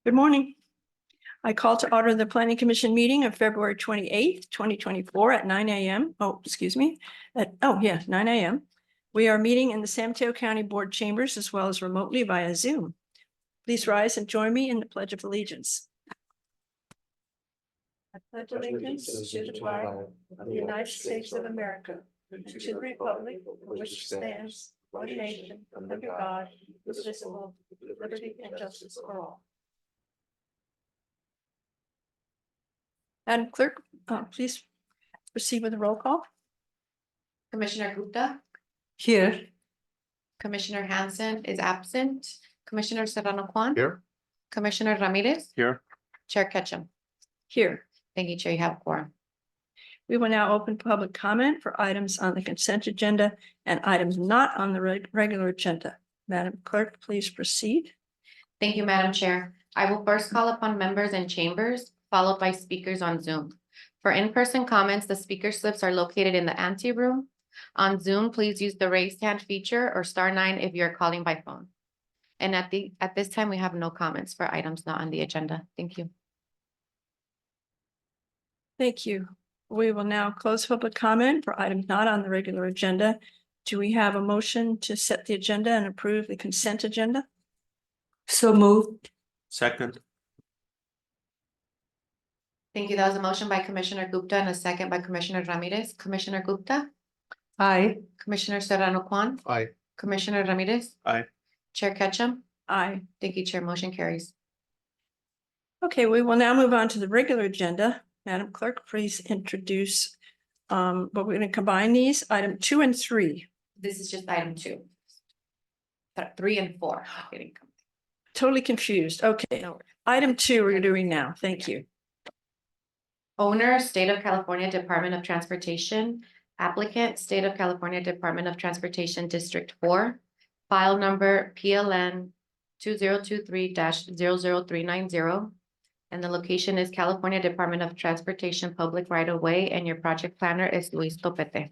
Good morning. I call to order the Planning Commission meeting of February 28th, 2024 at 9 a.m. Oh, excuse me. 9 a.m. We are meeting in the San Mateo County Board chambers as well as remotely via Zoom. Please rise and join me in the Pledge of Allegiance. I pledge allegiance to the flag of the United States of America and to the republic for which stands one nation under God, indivisible, with liberty and justice for all. Madam Clerk, please proceed with the roll call. Commissioner Gupta, Here. Commissioner Hansen is absent. Commissioner Serrano Kwan. Here. Commissioner Ramirez. Here. Chair Ketchum. Here. Thank you, Chair. You have quorum. We will now open public comment for items on the consent agenda and items not on the regular agenda. Madam Clerk, please proceed. Thank you, Madam Chair. I will first call upon members in chambers, followed by speakers on Zoom. For in-person comments, the speaker slips are located in the ante room. On Zoom, please use the raise hand feature or *9 if you're calling by phone. And at this time, we have no comments for items not on the agenda. Thank you. Thank you. We will now close public comment for items not on the regular agenda. Do we have a motion to set the agenda and approve the consent agenda? So moved. Second. Thank you. That was a motion by Commissioner Gupta and a second by Commissioner Ramirez. Commissioner Gupta, Aye. Commissioner Serrano Kwan, Aye. Commissioner Ramirez. Aye. Chair Ketchum. Aye. Thank you, Chair. Motion carries. Okay, we will now move on to the regular agenda. Madam Clerk, please introduce, but we're going to combine these, item 2 and 3. This is just item 2. 3 and 4. Totally confused. Okay, No. item 2 we're doing now. Thank you. Owner, State of California Department of Transportation. Applicant, State of California Department of Transportation, District 4. File number PLN 2023-00390. And the location is California Department of Transportation Public Right-of-Way, and your project planner is Luis Topete.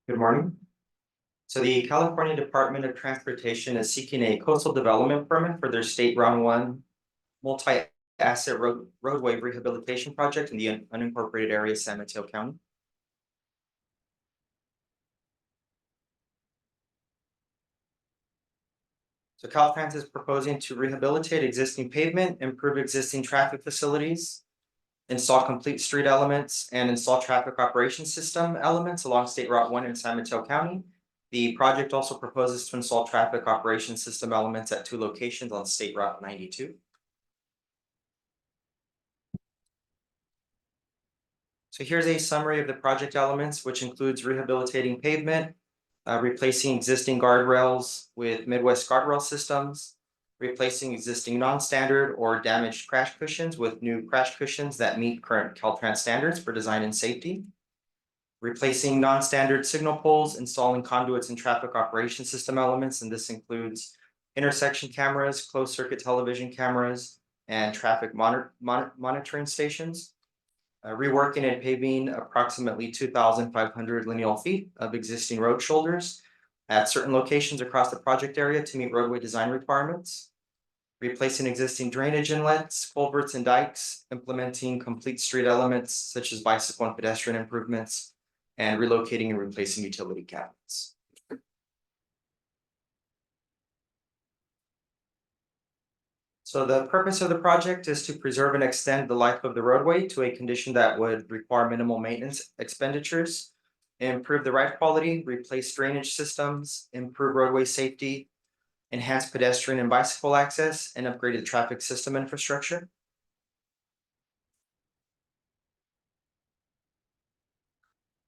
Good morning. So the California Department of Transportation is seeking a coastal development permit for their State Round 1 multi-asset roadway rehabilitation project in the unincorporated area of San Mateo County. So Caltrans is proposing to rehabilitate existing pavement, improve existing traffic facilities, install complete street elements, and install traffic operation system elements along State Route 1 in San Mateo County. The project also proposes to install traffic operation system elements at 2 locations on State Route 92. So here's a summary of the project elements, which includes rehabilitating pavement, replacing existing guardrails with Midwest guardrail systems, replacing existing non-standard or damaged crash cushions with new crash cushions that meet current Caltrans standards for design and safety, replacing non-standard signal poles, installing conduits and traffic operation system elements, and this includes intersection cameras, closed circuit television cameras, and traffic monitoring stations. Reworking and paving approximately 2,500 lineal feet of existing road shoulders at certain locations across the project area to meet roadway design requirements. Replacing existing drainage inlets, culverts, and dikes, implementing complete street elements such as bicycle and pedestrian improvements, and relocating and replacing utility cabinets. So the purpose of the project is to preserve and extend the life of the roadway to a condition that would require minimal maintenance expenditures, improve the ride quality, replace drainage systems, improve roadway safety, enhance pedestrian and bicycle access, and upgrade the traffic system infrastructure.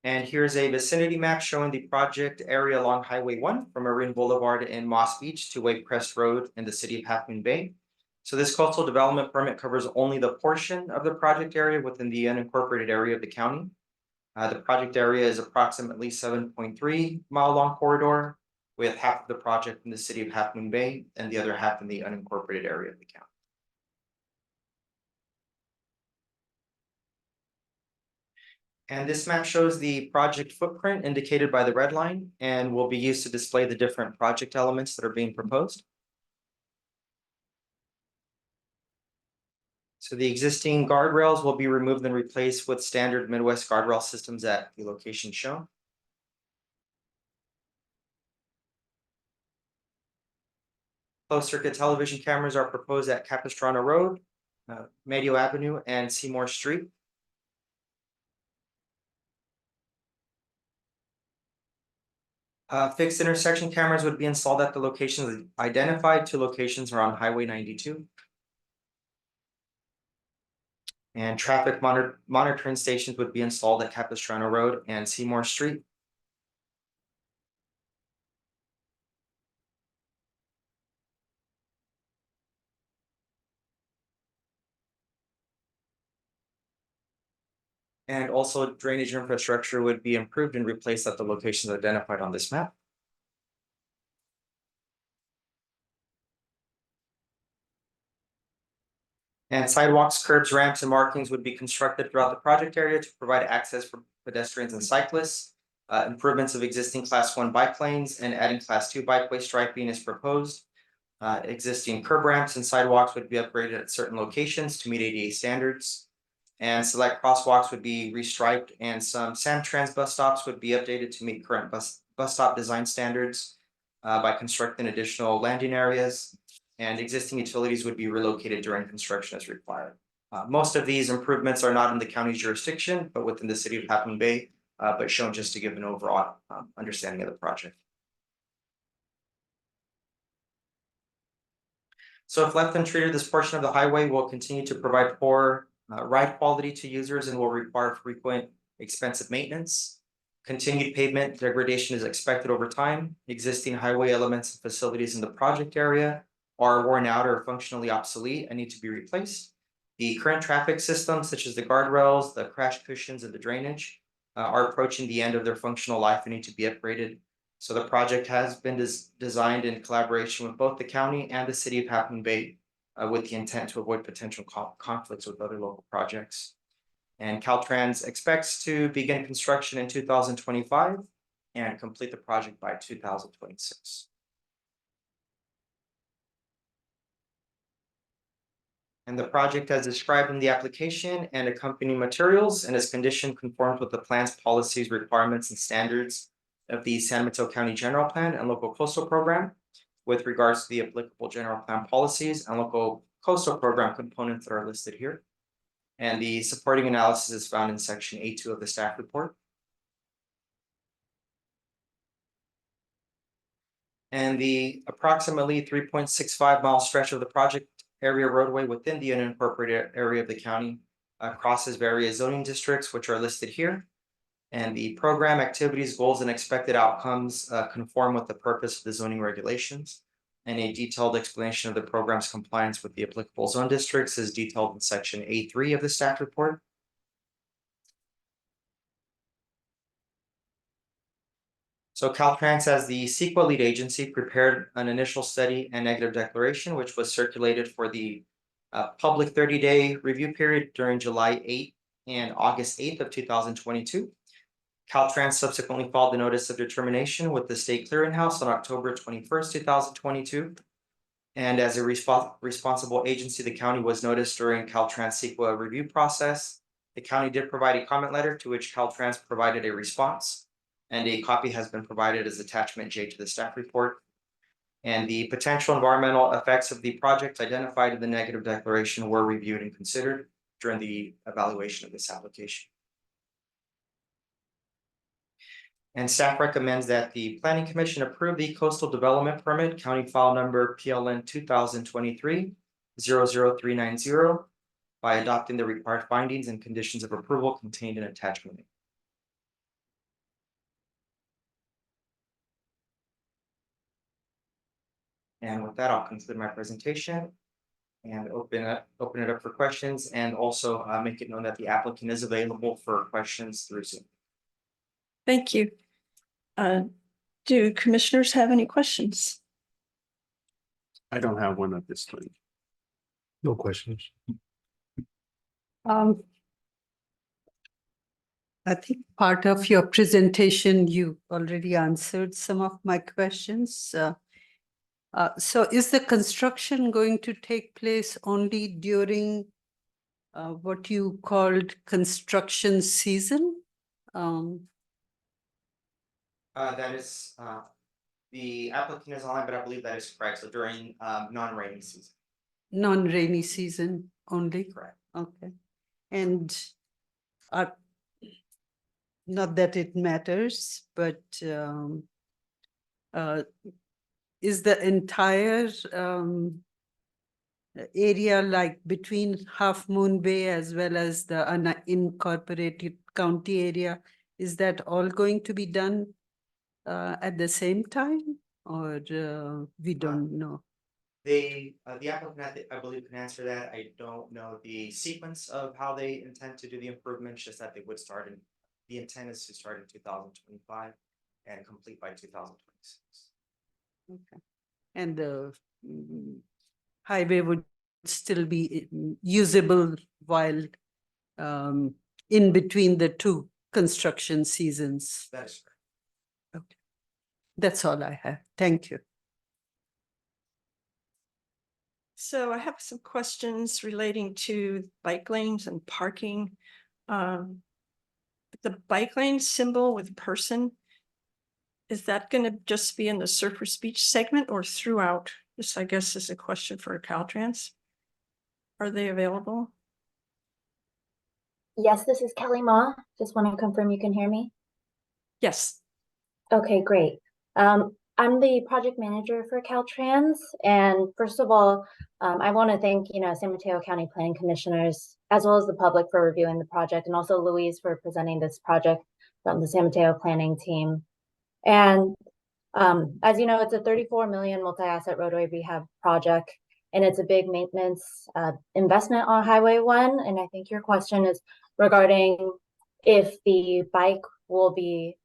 And here's a vicinity map showing the project area along Highway 1 from Marine Boulevard in Moss Beach to Wake Crest Road in the city of Half Moon Bay. So this coastal development permit covers only the portion of the project area within the unincorporated area of the county. The project area is approximately 7.3 mile long corridor, with half of the project in the city of Half Moon Bay and the other half in the unincorporated area of the county. And this map shows the project footprint indicated by the red line and will be used to display the different project elements that are being proposed. So the existing guardrails will be removed and replaced with standard Midwest guardrail systems at the location shown. Closed circuit television cameras are proposed at Capistrano Road, Mateo Avenue, and Seymour Street. Fixed intersection cameras would be installed at the locations identified. 2 locations are on Highway 92. And traffic monitoring stations would be installed at Capistrano Road and Seymour Street. And also drainage infrastructure would be improved and replaced at the locations identified on this map. And sidewalks, curbs, ramps, and markings would be constructed throughout the project area to provide access for pedestrians and cyclists. Improvements of existing class 1 bike lanes and adding class 2 bikeway striping is proposed. Existing curb ramps and sidewalks would be upgraded at certain locations to meet ADA standards. And select crosswalks would be restriped, and some Samtrans bus stops would be updated to meet current bus stop design standards by constructing additional landing areas. And existing utilities would be relocated during construction as required. Most of these improvements are not in the county's jurisdiction, but within the city of Half Moon Bay, but shown just to give an overall understanding of the project. So if left untreated, this portion of the highway will continue to provide poor ride quality to users and will require frequent expensive maintenance. Continued pavement degradation is expected over time. Existing highway elements and facilities in the project area are worn out or functionally obsolete and need to be replaced. The current traffic systems, such as the guardrails, the crash cushions, and the drainage, are approaching the end of their functional life and need to be upgraded. So the project has been designed in collaboration with both the county and the city of Half Moon Bay, with the intent to avoid potential conflicts with other local projects. And Caltrans expects to begin construction in 2025 and complete the project by 2026. And the project as described in the application and accompanying materials and its condition conforms with the plan's policies, requirements, and standards of the San Mateo County General Plan and Local Coastal Program with regards to the applicable general plan policies and local coastal program components that are listed here. And the supporting analysis is found in section A2 of the staff report. And the approximately 3.65 mile stretch of the project area roadway within the unincorporated area of the county crosses various zoning districts, which are listed here. And the program activities, goals, and expected outcomes conform with the purpose of the zoning regulations. And a detailed explanation of the program's compliance with the applicable zone districts is detailed in section A3 of the staff report. So Caltrans, as the CEQA lead agency, prepared an initial study and negative declaration, which was circulated for the public 30-day review period during July 8th and August 8th of 2022. Caltrans subsequently filed the notice of determination with the state clearinghouse on October 21st, 2022. And as a responsible agency, the county was noticed during Caltrans CEQA review process. The county did provide a comment letter to which Caltrans provided a response, and a copy has been provided as attachment J to the staff report. And the potential environmental effects of the project identified in the negative declaration were reviewed and considered during the evaluation of this application. And staff recommends that the Planning Commission approve the coastal development permit, county file number PLN 2023-00390, by adopting the required findings and conditions of approval contained in attachment A. And with that, I'll conclude my presentation and open it up for questions, and also make it known that the applicant is available for questions through Zoom. Thank you. Do commissioners have any questions? I don't have one at this time. No questions. I think part of your presentation, you already answered some of my questions. So is the construction going to take place only during what you called construction season? That is, the applicant is online, but I believe that is correct. So during, non-rainy season. Non-rainy season only? Correct. Okay. And uh, not that it matters, but uh, is the entire area like between Half Moon Bay as well as the unincorporated county area, is that all going to be done at the same time, or we don't know? The applicant, I believe, can answer that. I don't know the sequence of how they intend to do the improvements, just that they would start in, the intent is to start in 2025 and complete by 2026. Okay. And the highway would still be usable while in between the two construction seasons. That is correct. Okay. That's all I have. Thank you. So I have some questions relating to bike lanes and parking. The bike lane symbol with person, is that going to just be in the surfer speech segment or throughout? This, I guess, is a question for Caltrans. Are they available? Yes, this is Kelly Ma. Just want to confirm you can hear me. Yes. Okay, great. I'm the project manager for Caltrans, and first of all, I want to thank San Mateo County Planning Commissioners as well as the public for reviewing the project, and also Louise for presenting this project from the San Mateo Planning team. And as you know, it's a 34 million multi-asset roadway rehab project, and it's a big maintenance investment on Highway 1. And I think your question is regarding if the bike will be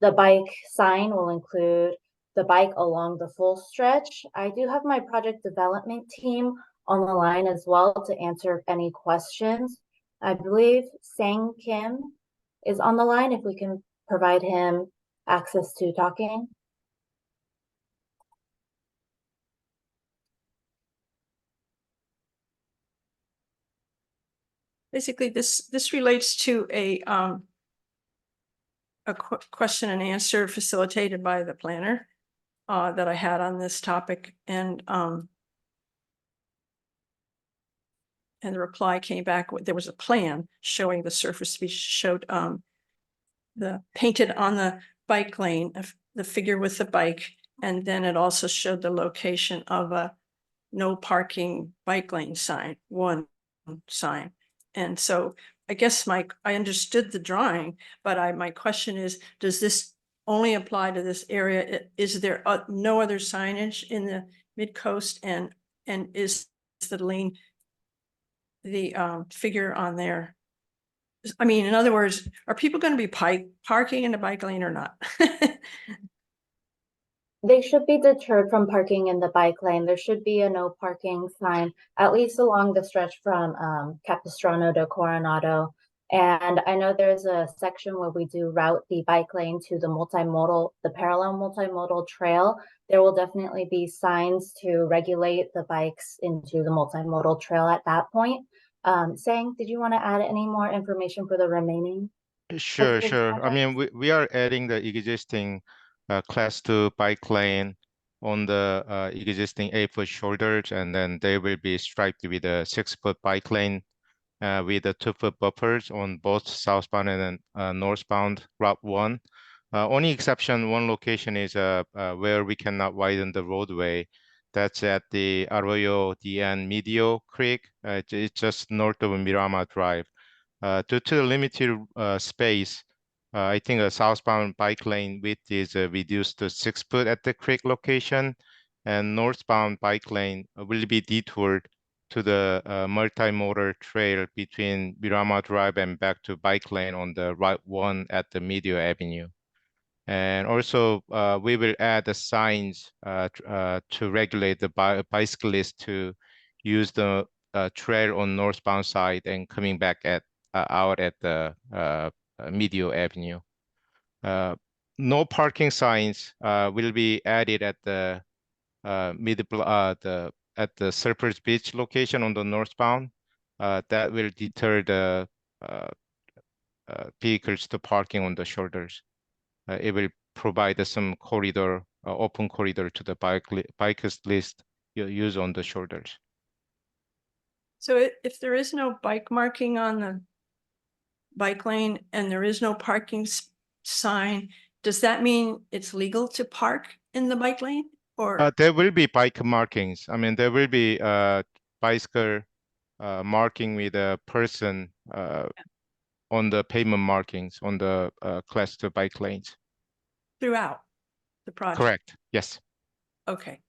the bike sign will include the bike along the full stretch. I do have my project development team on the line as well to answer any questions. I believe Sang Kim is on the line, if we can provide him access to talking. Basically, this relates to a question and answer facilitated by the planner that I had on this topic, and the reply came back with, there was a plan showing the surface speech, showed the painted on the bike lane of the figure with the bike, and then it also showed the location of a no parking bike lane sign, one sign. And so I guess I understood the drawing, but my question is, does this only apply to this area? Is there no other signage in the mid-coast, and is the lane, the figure on there? I mean, in other words, are people going to be parking in the bike lane or not? They should be deterred from parking in the bike lane. There should be a no parking sign, at least along the stretch from Capistrano to Coronado. And I know there's a section where we do route the bike lane to the parallel multimodal trail. There will definitely be signs to regulate the bikes into the multimodal trail at that point. Sang, did you want to add any more information for the remaining? Sure, this sure. I project? mean, we are adding the existing class 2 bike lane on the existing 8-foot shoulders, and then they will be striped with a 6-foot bike lane with the 2-foot buffers on both southbound and northbound Route 1. Only exception, one location is where we cannot widen the roadway. That's at the Arroyo DN Medio Creek. It's just north of Mirama Drive. Due to the limited space, I think a southbound bike lane width is reduced to 6 foot at the creek location, and northbound bike lane will be detoured to the multimodal trail between Mirama Drive and back to bike lane on the Route 1 at the Medio Avenue. And also, we will add the signs to regulate the bicyclists to use the trail on northbound side and coming back out at the Medio Avenue. No parking signs will be added at the at the Surfers Beach location on the northbound. That will deter the vehicles to parking on the shoulders. It will provide some corridor, open corridor to the bikers list use on the shoulders. So if there is no bike marking on the bike lane and there is no parking sign, does that mean it's legal to park in the bike lane? Or There will be bike markings. I mean, there will be bicycle marking with a person on the pavement markings on the class 2 bike lanes. throughout the project? Correct. Yes. Okay.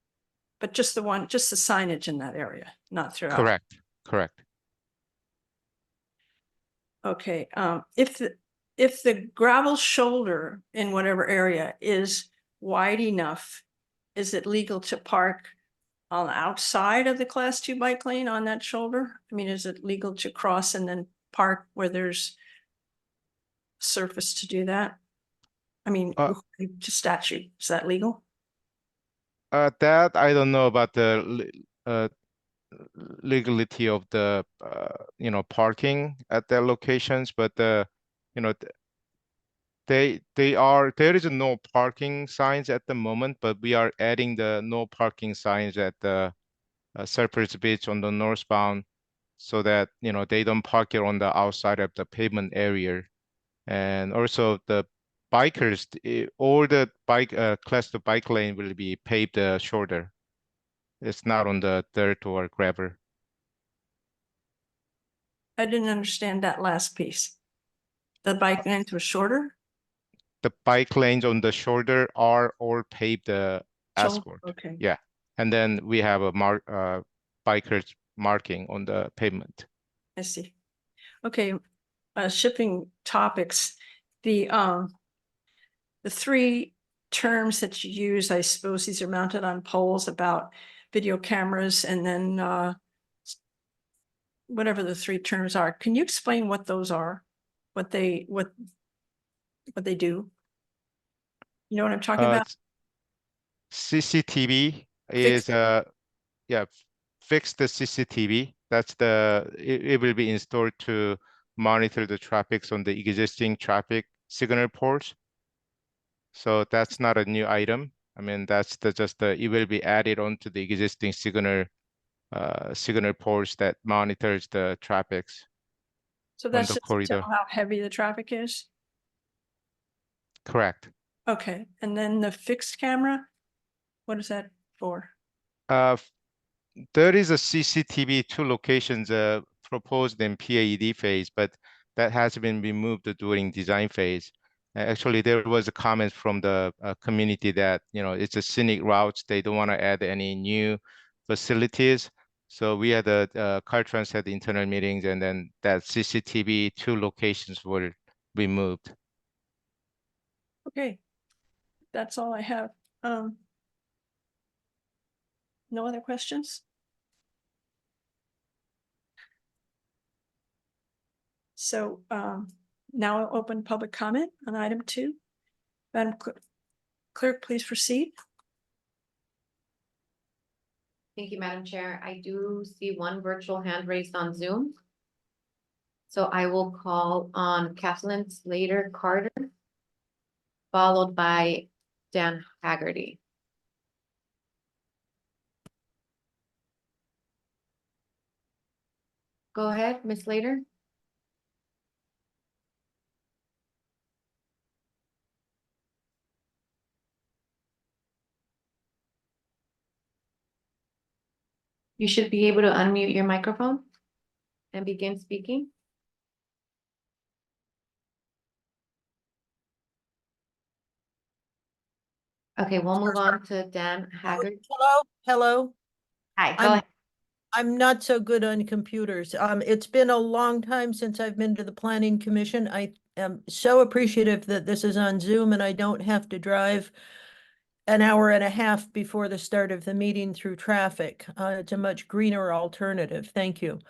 But just the signage in that area, not throughout? Correct. Correct. Okay, if the gravel shoulder in whatever area is wide enough, is it legal to park on the outside of the class 2 bike lane on that shoulder? I mean, is it legal to cross and then park where there's surface to do that? I mean, to statute, is that legal? That I don't know about the legality of the parking at their locations, but you know there is no parking signs at the moment, but we are adding the no parking signs at the Surfers Beach on the northbound, so that they don't park it on the outside of the pavement area. And also the bikers, all the bike class 2 bike lane will be paved shorter. It's not on the dirt or gravel. I didn't understand that last piece. The bike lanes were shorter? The bike lanes on the shoulder are all paved asphalt. Okay. Yeah, and then we have a bikers marking on the pavement. I see. Okay, shifting topics, the three terms that you use, I suppose these are mounted on poles about video cameras and then whatever the three terms are. Can you explain what those are? What they do? You know what I'm talking about? CCTV Fixed- is yeah, fix the CCTV. That's it will be installed to monitor the traffic on the existing traffic signal poles. So that's not a new item. I mean, that's it will be added onto the existing signal poles that monitors the traffics So on that's the just to tell corridor. how heavy the traffic is? Correct. Okay, and then the fixed camera, what is that for? There is a CCTV 2 locations proposed in PAED phase, but that has been removed during design phase. Actually, there was a comment from the community that it's a scenic route. They don't want to add any new facilities. So we had Caltrans had internal meetings, and then that CCTV 2 locations were removed. Okay, that's all I have. No other questions? So now I'll open public comment on item 2. Madam Clerk, please proceed. Thank you, Madam Chair. I do see one virtual hand raised on Zoom. So I will call on Kathleen Slater Carter, followed by Dan Haggerty. Go ahead, Ms. Slater. You should be able to unmute your microphone and begin speaking. Okay, we'll move on to Dan Haggard. Hello. Hi, go I'm- ahead. I'm not so good on computers. It's been a long time since I've been to the Planning Commission. I am so appreciative that this is on Zoom and I don't have to drive an hour and a half before the start of the meeting through traffic. It's a much greener alternative. Thank you.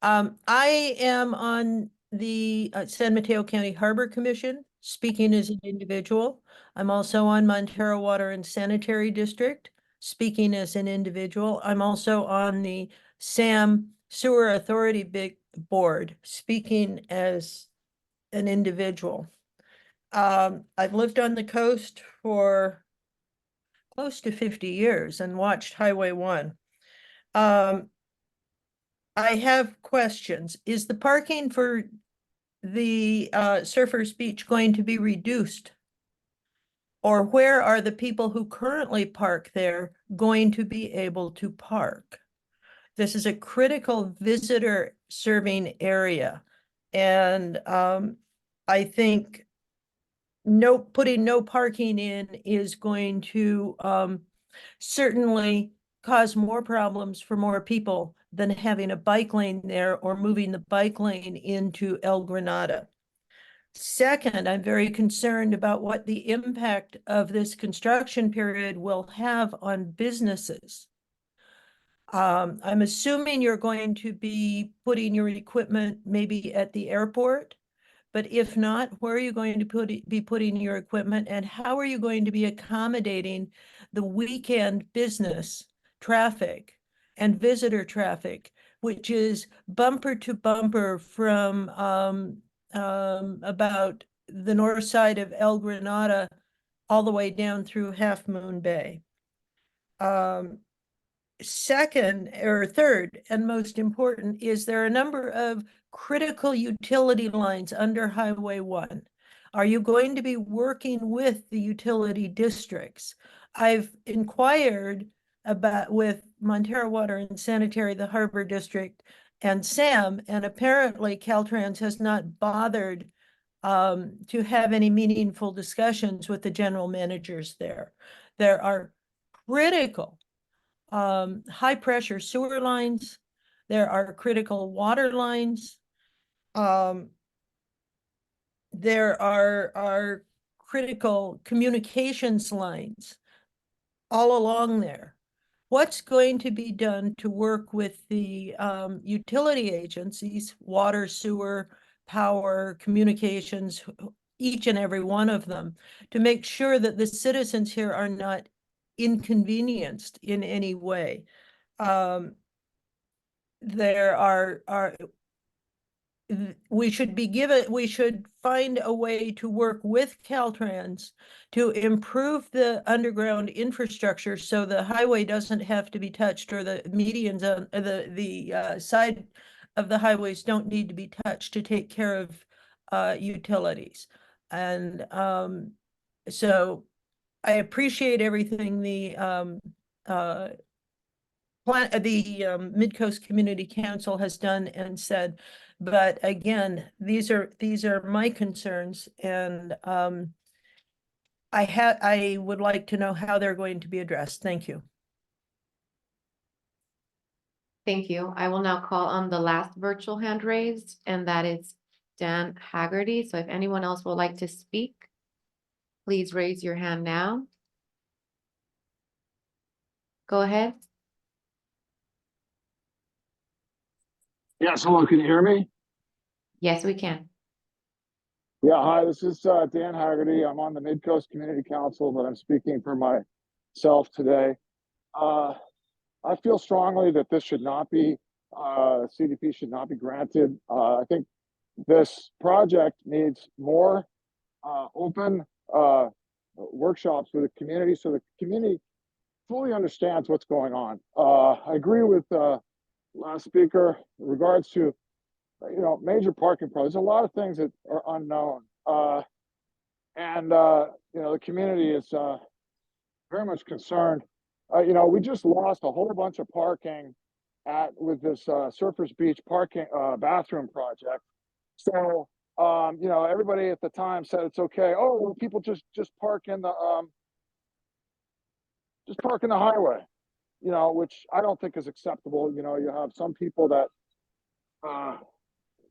I am on the San Mateo County Harbor Commission, speaking as an individual. I'm also on Montero Water and Sanitary District, speaking as an individual. I'm also on the SAM Sewer Authority Big Board, speaking as an individual. I've lived on the coast for close to 50 years and watched Highway 1. I have questions. Is the parking for the Surfers Beach going to be reduced? Or where are the people who currently park there going to be able to park? This is a critical visitor serving area. And I think putting no parking in is going to certainly cause more problems for more people than having a bike lane there or moving the bike lane into El Granada. Second, I'm very concerned about what the impact of this construction period will have on businesses. I'm assuming you're going to be putting your equipment maybe at the airport, but if not, where are you going to be putting your equipment, and how are you going to be accommodating the weekend business traffic and visitor traffic, which is bumper to bumper from about the north side of El Granada all the way down through Half Moon Bay. Second or third, and most important, is there are a number of critical utility lines under Highway 1. Are you going to be working with the utility districts? I've inquired about with Montero Water and Sanitary, the Harbor District, and SAM, and apparently Caltrans has not bothered to have any meaningful discussions with the general managers there. There are critical high pressure sewer lines. There are critical water lines. There are critical communications lines all along there. What's going to be done to work with the utility agencies, water, sewer, power, communications, each and every one of them, to make sure that the citizens here are not inconvenienced in any way? There are we should find a way to work with Caltrans to improve the underground infrastructure so the highway doesn't have to be touched, or the medians on the side of the highways don't need to be touched to take care of utilities. And so I appreciate everything the Mid-Coast Community Council has done and said, but again, these are my concerns, and I would like to know how they're going to be addressed. Thank you. Thank you. I will now call on the last virtual hand raised, and that is Dan Haggerty. So if anyone else would like to speak, please raise your hand now. Go ahead. Yes, hello, can you hear me? Yes, we can. Yeah, hi, this is Dan Haggerty. I'm on the Mid-Coast Community Council, but I'm speaking for myself today. I feel strongly that this should not be, CDP should not be granted. I think this project needs more open workshops with the community so the community fully understands what's going on. I agree with last speaker in regards to major parking problems. There's a lot of things that are unknown, and the community is very much concerned. We just lost a whole bunch of parking with this Surfers Beach parking bathroom project. So everybody at the time said it's okay. Oh, well, people just park in the highway, which I don't think is acceptable. You have some people that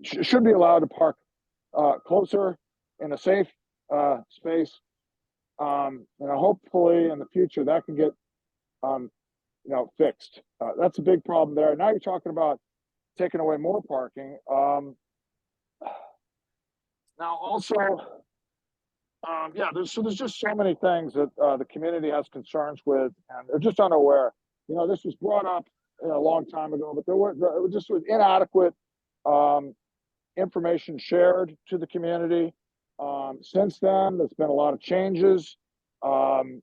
should be allowed to park closer in a safe space. Hopefully in the future that can get fixed. That's a big problem there. Now you're talking about taking away more parking. Now, also, yeah, there's just so many things that the community has concerns with, and they're just unaware. You know, this was brought up a long time ago, but it was just inadequate information shared to the community. Since then, there's been a lot of changes. So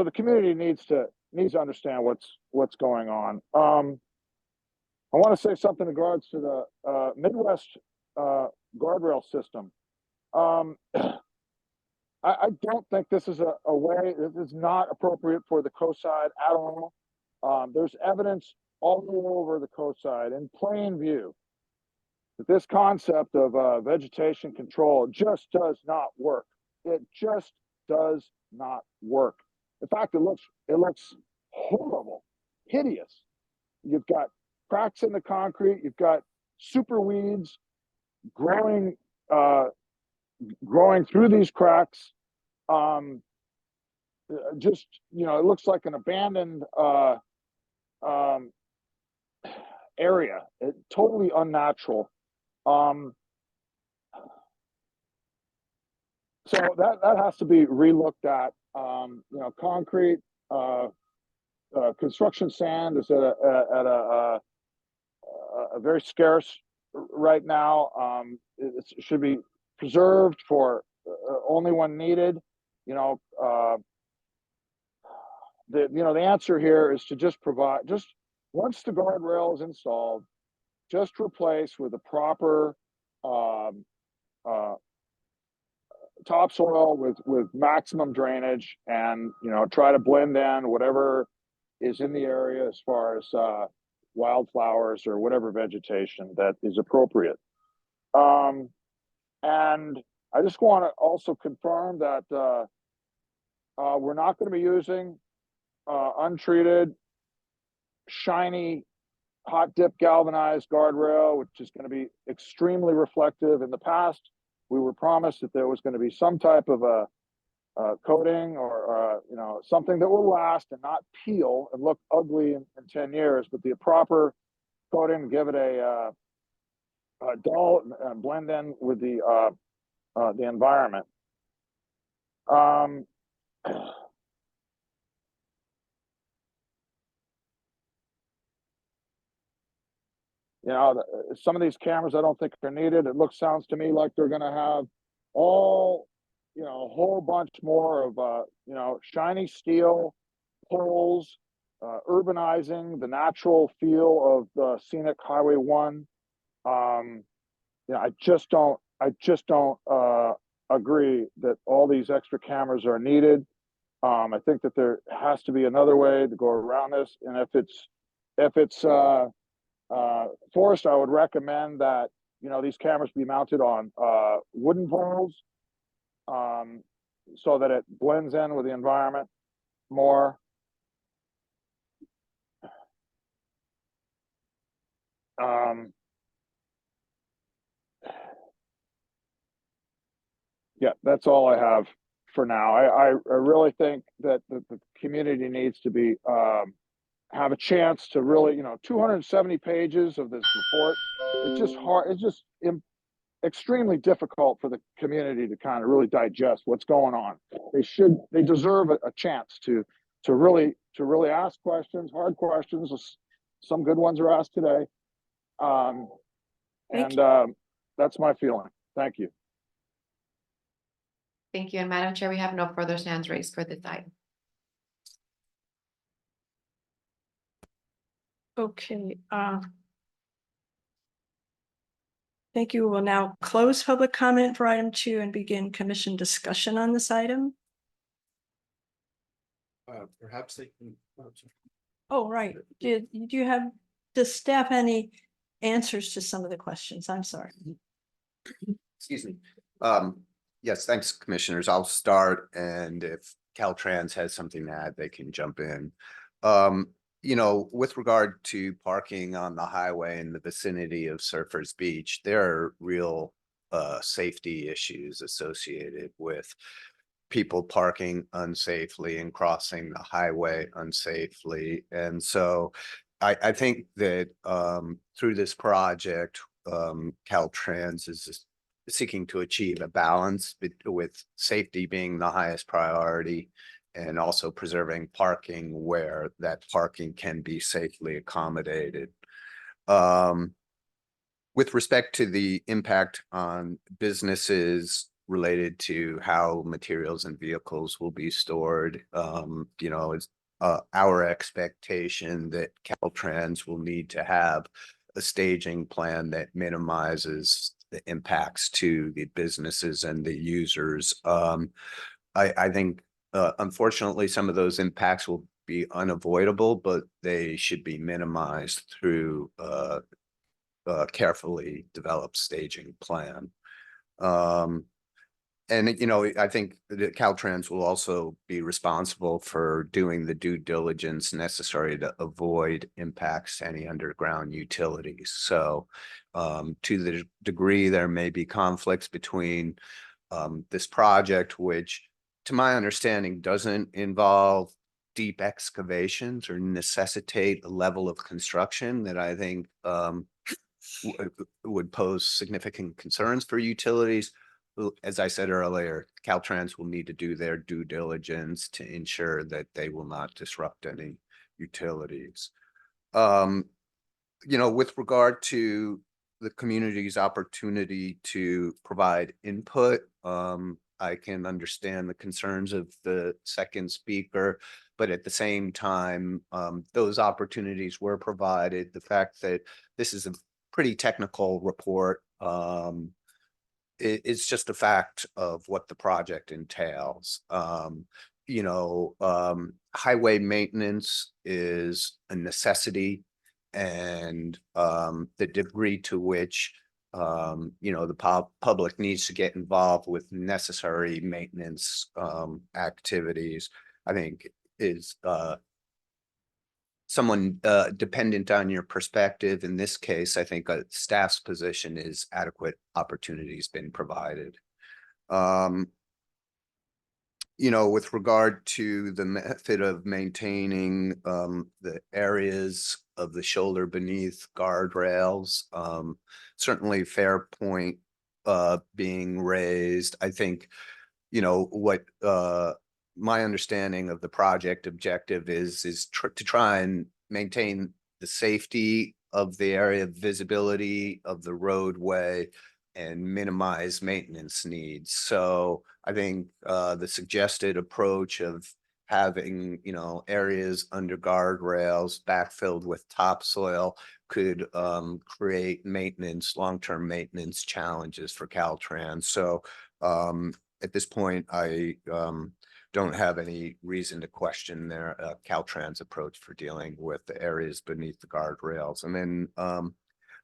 the community needs to understand what's going on. I want to say something in regards to the Midwest guardrail system. I don't think this is a way. This is not appropriate for the coast side at all. There's evidence all over the coast side in plain view that this concept of vegetation control just does not work. It just does not work. In fact, it looks horrible, hideous. You've got cracks in the concrete. You've got super weeds growing through these cracks. Just, you know, it looks like an abandoned area. Totally unnatural. So that has to be relooked at. You know, concrete, construction sand is at a very scarce right now. It should be preserved for only when needed. You know, the answer here is to just provide, just once the guardrail is installed, just replace with a proper topsoil with maximum drainage, and, you know, try to blend in whatever is in the area as far as wildflowers or whatever vegetation that is appropriate. And I just want to also confirm that we're not going to be using untreated, shiny, hot dip galvanized guardrail, which is going to be extremely reflective. In the past, we were promised that there was going to be some type of a coating or you know, something that will last and not peel and look ugly in 10 years, but the proper coating, give it a dull and blend in with the environment. You know, some of these cameras I don't think are needed. It sounds to me like they're going to have all, you know, a whole bunch more of, you know, shiny steel poles, urbanizing the natural feel of the scenic Highway 1. You know, I just don't agree that all these extra cameras are needed. I think that there has to be another way to go around this, and if it's Forrest, I would recommend that, you know, these cameras be mounted on wooden poles, so that it blends in with the environment more. Yeah, that's all I have for now. I really think that the community needs to be have a chance to really, you know, 270 pages of this report. It's just hard. It's just extremely difficult for the community to kind of really digest what's going on. They deserve a chance to really ask questions, hard questions. Some good ones are asked today. That's my feeling. Thank you. Thank you. And Madam Chair, we have no further hands raised for this item. Okay, thank you. We'll now close public comment for item 2 and begin commission discussion on this item. Perhaps they can. Oh, right. Does staff any answers to some of the questions? I'm sorry. Excuse me. Yes, thanks, commissioners. I'll start, and if Caltrans has something to add, they can jump in. You know, with regard to parking on the highway in the vicinity of Surfers Beach, there are real safety issues associated with people parking unsafely and crossing the highway unsafely. And so I think that through this project, Caltrans is seeking to achieve a balance with safety being the highest priority and also preserving parking where that parking can be safely accommodated. With respect to the impact on businesses related to how materials and vehicles will be stored, it's our expectation that Caltrans will need to have a staging plan that minimizes the impacts to the businesses and the users. I think, unfortunately, some of those impacts will be unavoidable, but they should be minimized through carefully developed staging plan. And I think that Caltrans will also be responsible for doing the due diligence necessary to avoid impacts to any underground utilities. So to the degree there may be conflicts between this project, which to my understanding doesn't involve deep excavations or necessitate a level of construction that I think would pose significant concerns for utilities. As I said earlier, Caltrans will need to do their due diligence to ensure that they will not disrupt any utilities. With regard to the community's opportunity to provide input, I can understand the concerns of the second speaker, but at the same time, those opportunities were provided. The fact that this is a pretty technical report, it's just a fact of what the project entails. Highway maintenance is a necessity, and the degree to which the public needs to get involved with necessary maintenance activities, I think is someone dependent on your perspective. In this case, I think a staff's position is adequate opportunities been provided. With regard to the method of maintaining the areas of the shoulder beneath guardrails, certainly fair point being raised. I think, what my understanding of the project objective is to try and maintain the safety of the area, visibility of the roadway, and minimize maintenance needs. So I think the suggested approach of having, areas under guardrails backfilled with topsoil could create long-term maintenance challenges for Caltrans. So at this point, I don't have any reason to question their Caltrans approach for dealing with the areas beneath the guardrails. And then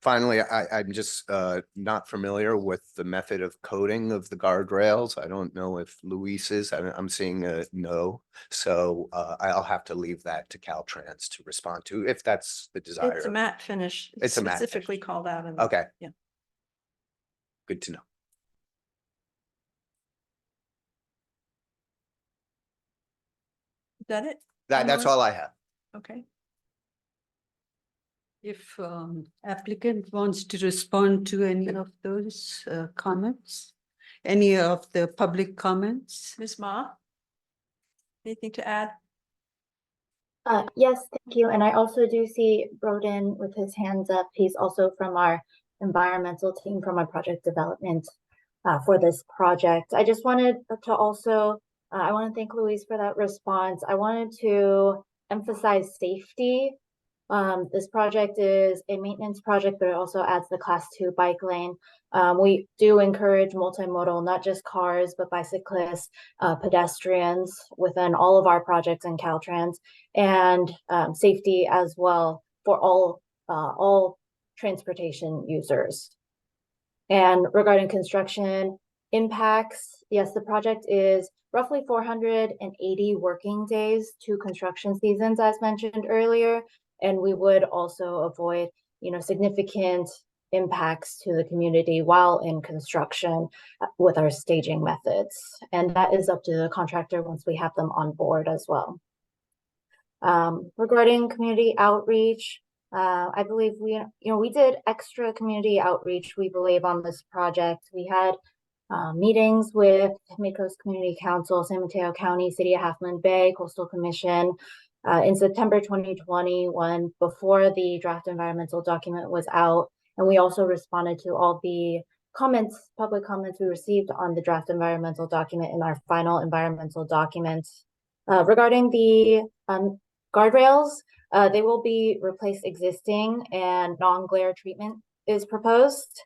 finally, I'm just not familiar with the method of coating of the guardrails. I don't know if Luis is. I'm seeing a no. So I'll have to leave that to Caltrans to respond to if that's the desire. It's a matte finish. It's a matte specifically finish. called out. In Okay. Yeah. Good to know. Is that it? That's all I have. Okay. If applicant wants to respond to any of those comments, any of the public comments? Ms. Ma? Anything to add? Yes, thank you. And I also do see Broden with his hands up. He's also from our environmental team, from our project development for this project. I just wanted to also, I want to thank Luis for that response. I wanted to emphasize safety. This project is a maintenance project, but it also adds the Class 2 bike lane. We do encourage multimodal, not just cars, but bicyclists, pedestrians within all of our projects in Caltrans, and safety as well for all transportation users. And regarding construction impacts, yes, the project is roughly 480 working days to construction seasons, as mentioned earlier. And we would also avoid, significant impacts to the community while in construction with our staging methods. And that is up to the contractor once we have them on board as well. Regarding community outreach, I believe we did extra community outreach, we believe, on this project. We had meetings with Midcoast Community Council, San Mateo County, City of Half Moon Bay, Coastal Commission, in September 2020, when before the draft environmental document was out. And we also responded to all the comments, public comments we received on the draft environmental document in our final environmental document. Regarding the guardrails, they will be replaced existing, and non-glare treatment is proposed.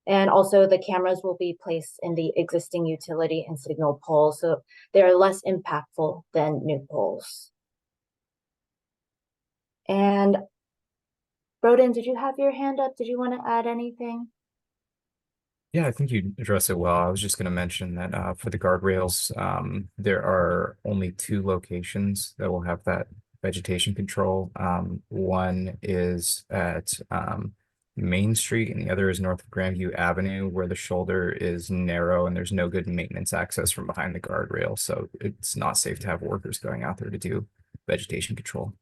And also the cameras will be placed in the existing utility and signal poles, so they're less impactful than new poles. And Broden, did you have your hand up? Did you want to add anything? Yeah, I think you addressed it well. I was just going to mention that for the guardrails, there are only 2 locations that will have that vegetation control. One is at Main Street, and the other is north of Grandview Avenue, where the shoulder is narrow and there's no good maintenance access from behind the guardrail. So it's not safe to have workers going out there to do vegetation control.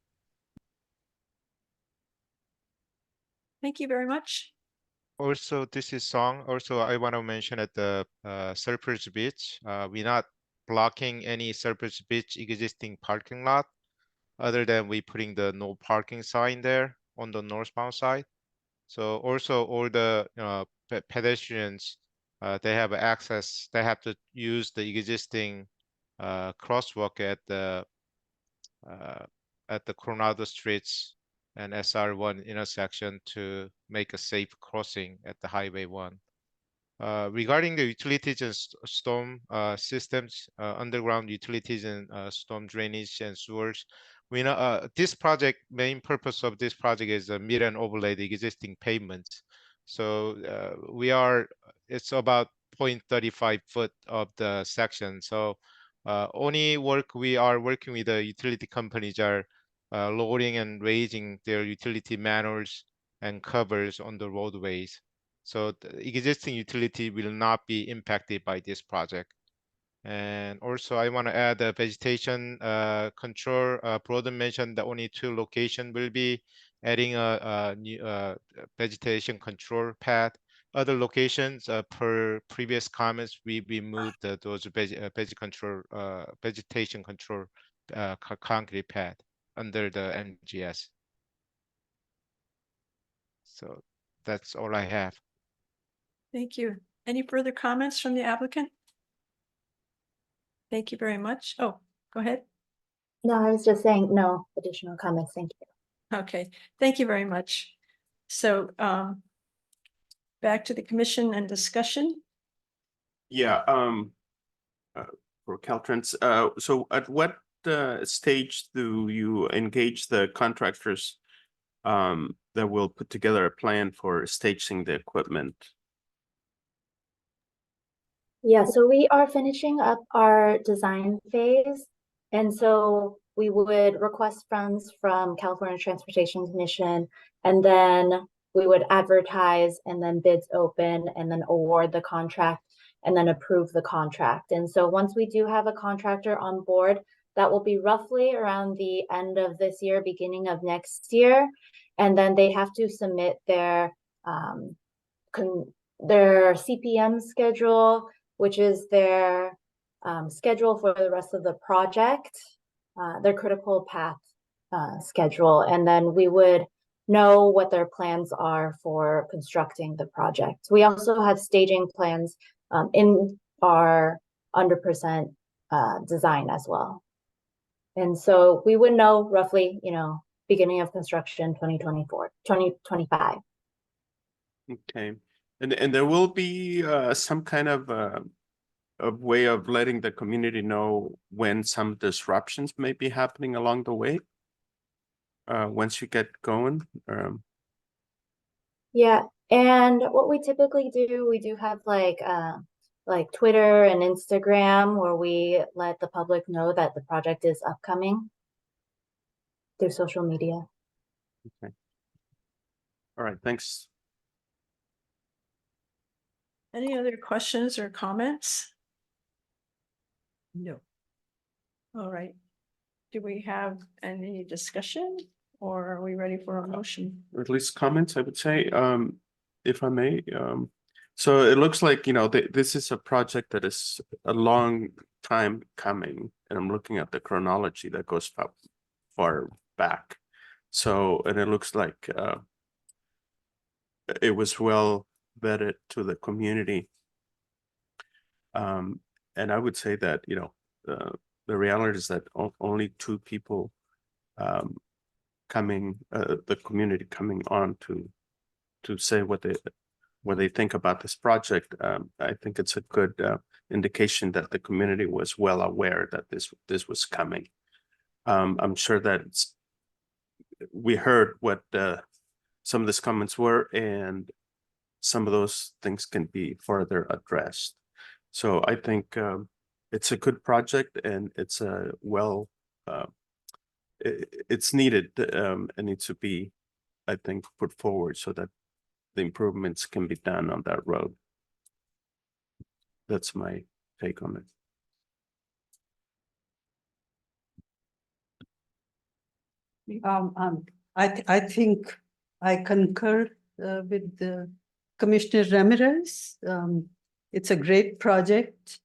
Thank you very much. Also, this is Song. Also, I want to mention at the Surfers Beach, we're not blocking any Surfers Beach existing parking lot, other than we putting the no parking sign there on the northbound side. So also all the pedestrians, they have access. They have to use the existing crosswalk at the Coronado Streets and SR1 intersection to make a safe crossing at the Highway 1. Regarding the utilities and storm systems, underground utilities and storm drainage and sewers, we know this project, main purpose of this project is meet and overlay the existing pavements. So it's about 0.35 foot of the section. So only work we are working with the utility companies are loading and raising their utility manholes and covers on the roadways. So the existing utility will not be impacted by this project. And also I want to add the vegetation control. Broden mentioned that only 2 locations will be adding a new vegetation control pad. Other locations, per previous comments, we moved those vegetation control concrete pad under the MGS. So that's all I have. Thank you. Any further comments from the applicant? Thank you very much. Oh, go ahead. No, I was just saying no additional comments. Thank you. Okay, thank you very much. So back to the commission and discussion. Yeah, for Caltrans, so at what stage do you engage the contractors that will put together a plan for staging the equipment? Yeah, so we are finishing up our design phase. And so we would request funds from California Transportation Commission, and then we would advertise, and then bids open, and then award the contract, and then approve the contract. And so once we do have a contractor on board, that will be roughly around the end of this year, beginning of next year. And then they have to submit their CPM schedule, which is their schedule for the rest of the project, their critical path schedule. And then we would know what their plans are for constructing the project. We also have staging plans in our 100% design as well. And so we would know roughly, beginning of construction 2025. Okay, and there will be some kind of a way of letting the community know when some disruptions may be happening along the way, once you get going. Yeah, and what we typically do, we do have like Twitter and Instagram, where we let the public know that the project is upcoming through social media. Okay. All right, thanks. Any other questions or comments? No. All right. Do we have any discussion or are we ready for a motion? Or at least comments, I would say, if I may. So it looks like, you know, this is a project that is a long time coming, and I'm looking at the chronology that goes far back. So, and it looks like it was well vetted to the community. And I would say that, you know, the reality is that only two people coming, the community coming on to say what they think about this project. I think it's a good indication that the community was well aware that this was coming. I'm sure that we heard what some of these comments were, and some of those things can be further addressed. So I think it's a good project, and it's a it's needed. It needs to be, I think, put forward so that the improvements can be done on that road. That's my take on it. I think I concur with Commissioner Ramirez. It's a great project,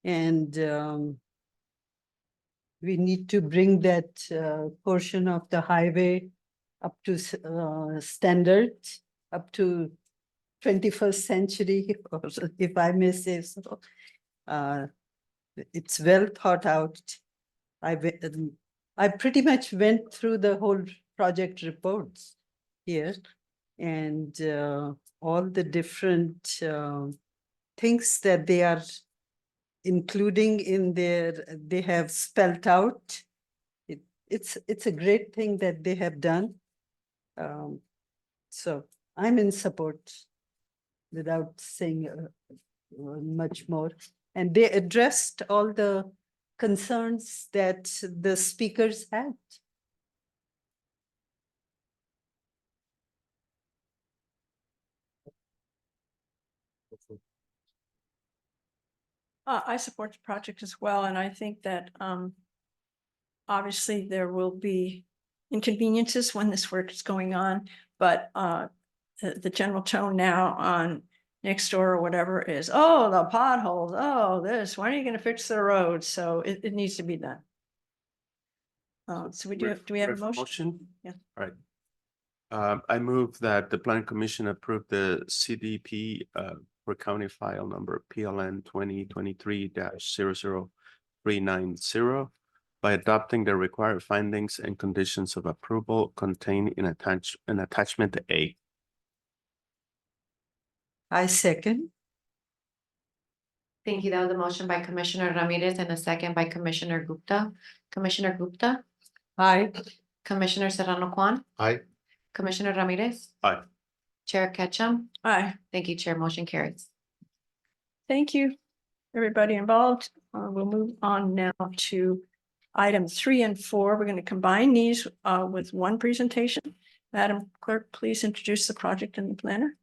and we need to bring that portion of the highway up to standard, up to 21st century, or if I may say so. It's well thought out. I pretty much went through the whole project reports here, and all the different things that they are including in they have spelled out. It's a great thing that they have done. So I'm in support without saying much more. And they addressed all the concerns that the speakers had. I support the project as well, and I think that obviously there will be inconveniences when this work is going on, but the general tone now on next door or whatever is, oh, the potholes, oh, this, when are you gonna fix the road? So it needs to be done. So do we have a motion? Yeah. All right. I move that the Planning Commission approve the CDP for county file number PLN 2023-00390 by adopting the required findings and conditions of approval contained in attachment A. I second. Thank you. That was a motion by Commissioner Ramirez and a second by Commissioner Gupta. Commissioner Gupta, Aye. Commissioner Serrano Juan, Aye. Commissioner Ramirez, Aye. Chair Ketchum. Aye. Thank you, Chair. Motion carries. Thank you, everybody involved. We'll move on now to item 3 and 4. We're going to combine these with one presentation. Madam Clerk, please introduce the project and the planner.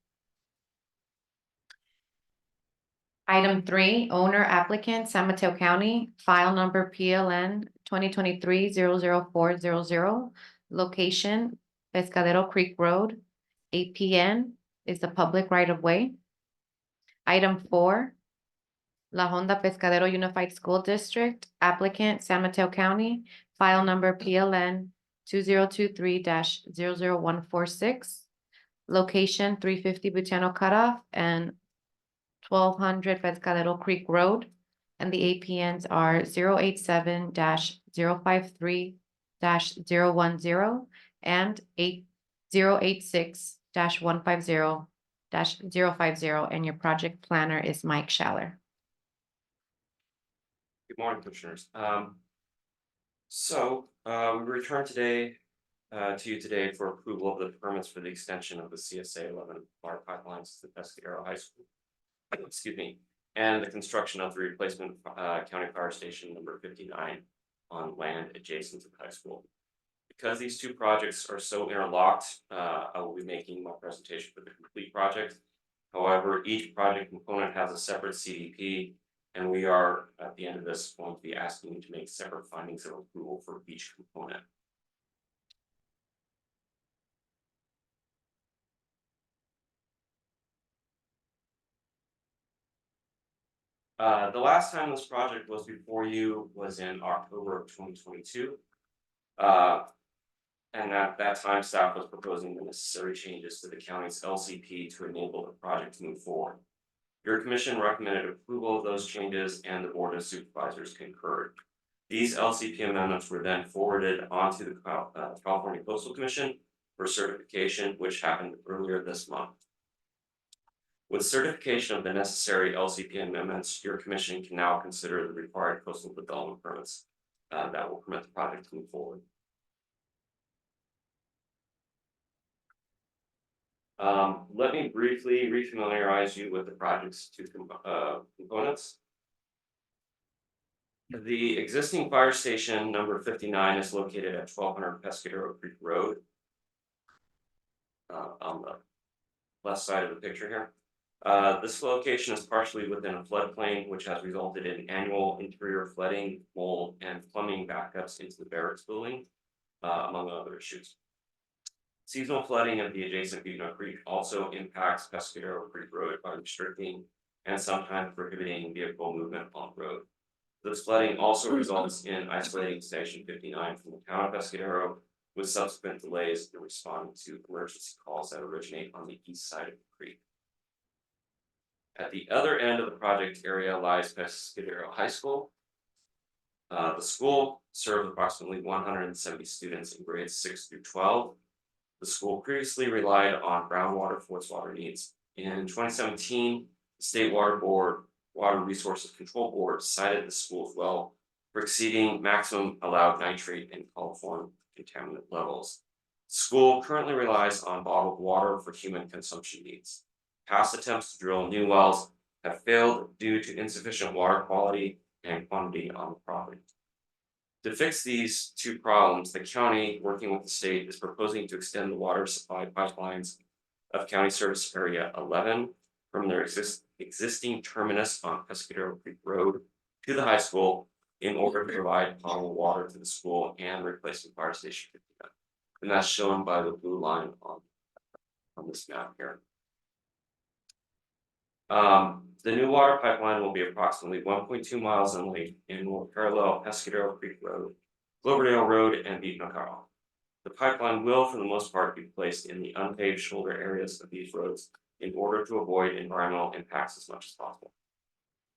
Item 3, owner applicant, San Mateo County, file number PLN 2023-00400, location Pescadero Creek Road, APN is the public right of way. Item 4, La Honda Pescadero Unified School District, applicant San Mateo County, file number PLN 2023-00146, location 350 Butano Cutoff and 1200 Pescadero Creek Road, and the APNs are 087-053-010 and 086-150-050, and your project planner is Mike Schaller. Good morning, Commissioners. We return today to you today for approval of the permits for the extension of the CSA 11 water pipelines to Pescadero High School. Excuse me, and the construction of the replacement county fire station number 59 on land adjacent to the high school. Because these two projects are so interlocked, I will be making my presentation for the complete project. However, each project component has a separate CDP, and we are at the end of this going to be asking you to make separate findings of approval for each component. The last time this project was before you was in October of 2022. And at that time, staff was proposing the necessary changes to the county's LCP to enable the project to move forward. Your commission recommended approval of those changes and the board of supervisors concurred. These LCP amendments were then forwarded onto the California Coastal Commission for certification, which happened earlier this month. With certification of the necessary LCP amendments, your commission can now consider the required coastal development permits that will permit the project to move forward. Let me briefly refamiliarize you with the project's two components. The existing fire station number 59 is located at 1200 Pescadero Creek Road. On the left side of the picture here. This location is partially within a floodplain, which has resulted in annual interior flooding, mold, and plumbing backups into the barracks building, among other issues. Seasonal flooding of the adjacent Butte Creek also impacts Pescadero Creek Road by restricting and sometimes prohibiting vehicle movement on the road. This flooding also results in isolating Station 59 from the town of Pescadero, with subsequent delays in responding to emergency calls that originate on the east side of the creek. At the other end of the project area lies Pescadero High School. The school serves approximately 170 students in grades 6 through 12. The school previously relied on groundwater for its water needs. In 2017, the State Water Board, Water Resources Control Board cited the school's well for exceeding maximum allowed nitrate and coliform contaminant levels. School currently relies on bottled water for human consumption needs. Past attempts to drill new wells have failed due to insufficient water quality and quantity on the property. To fix these two problems, the county, working with the state, is proposing to extend the water supply pipelines of County Service Area 11 from their existing terminus on Pescadero Creek Road to the high school in order to provide potable water to the school and replacement fire station 59. And that's shown by the blue line on this map here. The new water pipeline will be approximately 1.2 miles in length and will parallel Pescadero Creek Road, Cloverdale Road, and Butte. The pipeline will, for the most part, be placed in the unpaved shoulder areas of these roads in order to avoid environmental impacts as much as possible.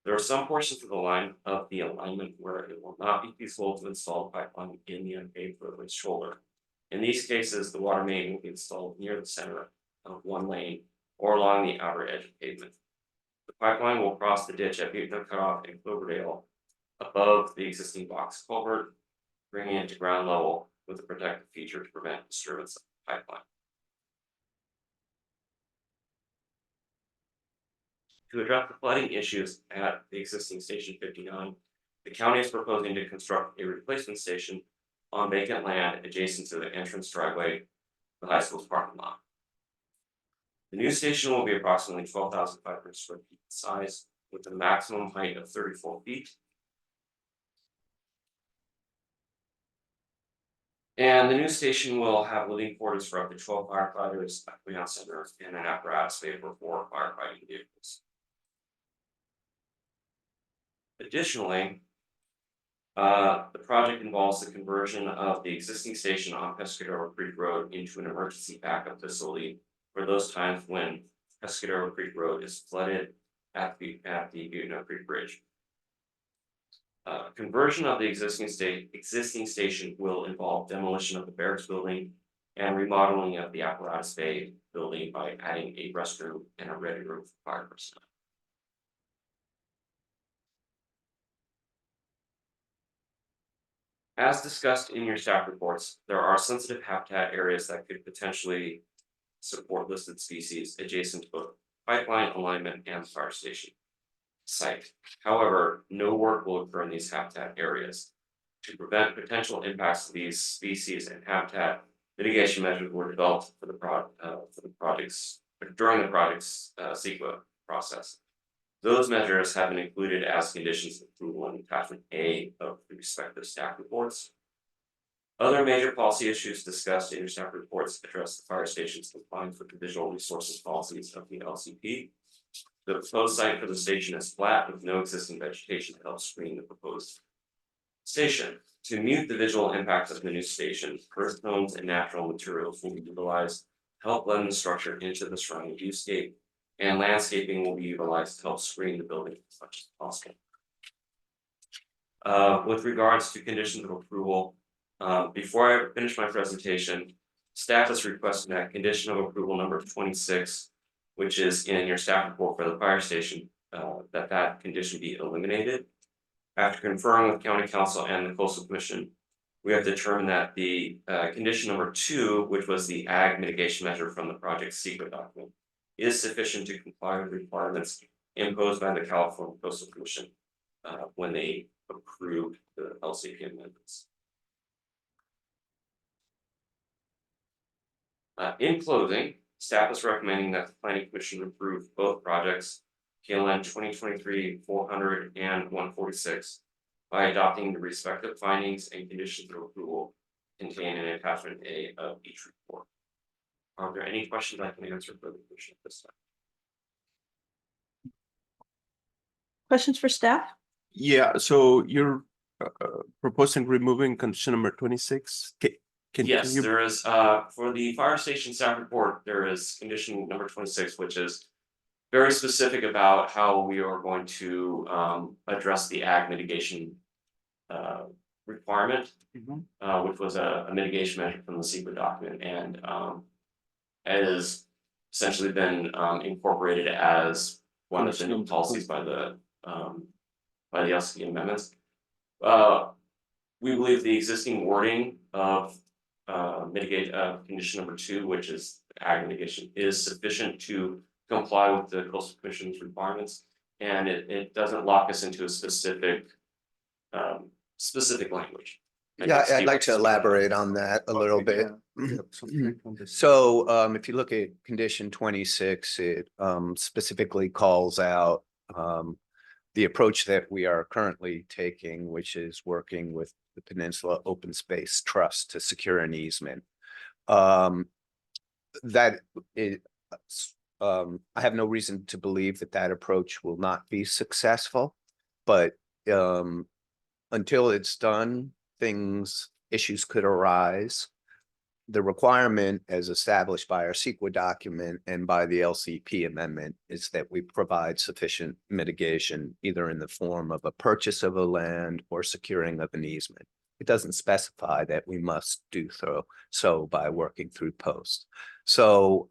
There are some portions of the line of the alignment where it will not be feasible to install a pipeline in the unpaved roadway shoulder. In these cases, the water main will be installed near the center of one lane or along the outer edge of pavement. The pipeline will cross the ditch at Butte Cutoff and Cloverdale above the existing box culvert, bringing it to ground level with a protective feature to prevent disturbance of the pipeline. To address the flooding issues at the existing Station 59, the county is proposing to construct a replacement station on vacant land adjacent to the entrance driveway of the high school's parking lot. The new station will be approximately 12,500 square feet in size, with a maximum height of 34 feet. And the new station will have living quarters for up to 12 firefighters, a command center, and an apparatus bay for 4 firefighting vehicles. Additionally, the project involves the conversion of the existing station on Pescadero Creek Road into an emergency backup facility for those times when Pescadero Creek Road is flooded at the Butte Creek Bridge. Conversion of the existing station will involve demolition of the barracks building and remodeling of the apparatus bay building by adding a restroom and a ready room for fire personnel. As discussed in your staff reports, there are sensitive habitat areas that could potentially support listed species adjacent to both pipeline alignment and the fire station site. However, no work will occur in these habitat areas. To prevent potential impacts to these species and habitat, mitigation measures were developed for the project's during the project's CEQA process. Those measures have been included as conditions of approval in attachment A of the respective staff reports. Other major policy issues discussed in your staff reports address the fire station's compliance with the visual resources policies of the LCP, The proposed site for the station is flat with no existing vegetation to help screen the proposed station. To mute the visual impacts of the new station, earth tones and natural materials will be utilized to help blend the structure into the surrounding viewscape, and landscaping will be utilized to help screen the building as much as possible. With regards to conditions of approval, before I finish my presentation, staff is requesting that condition of approval number 26, which is in your staff report for the fire station, that condition be eliminated. After conferring with County Council and the Coastal Commission, we have determined that the condition number 2, which was the ag mitigation measure from the project secret document, is sufficient to comply with requirements imposed by the California Coastal Commission when they approved the LCP amendments. In closing, staff is recommending that the Planning Commission approve both projects, PLN 2023-400 and 146, by adopting the respective findings and conditions of approval contained in attachment A of each report. Are there any questions I can answer for the commission at this time? Questions for staff? Yeah, so you're proposing removing condition number 26? Yes, you- there is, for the fire station staff report, there is condition number 26, which is very specific about how we are going to address the ag mitigation requirement, which was a mitigation measure from the secret document, and it has essentially been incorporated as one of the new policies by the LCP amendments. We believe the existing wording of condition number 2, which is ag mitigation, is sufficient to comply with the Coastal Commission's requirements, and it doesn't lock us into a specific language. Yeah, I'd like to elaborate on that a little bit. So if you look at condition 26, it specifically calls out the approach that we are currently taking, which is working with the Peninsula Open Space Trust to secure an easement. That is, I have no reason to believe that that approach will not be successful, but until it's done, issues could arise. The requirement as established by our CEQA document and by the LCP amendment is that we provide sufficient mitigation either in the form of a purchase of a land or securing of an easement. It doesn't specify that we must do so by working through post. So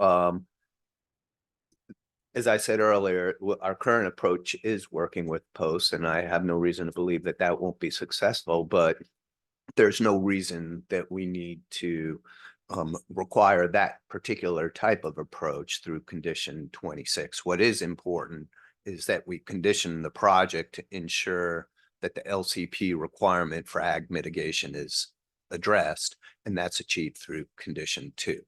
as I said earlier, our current approach is working with posts, and I have no reason to believe that that won't be successful, but there's no reason that we need to require that particular type of approach through condition 26. What is important is that we condition the project to ensure that the LCP requirement for ag mitigation is addressed, and that's achieved through condition 2.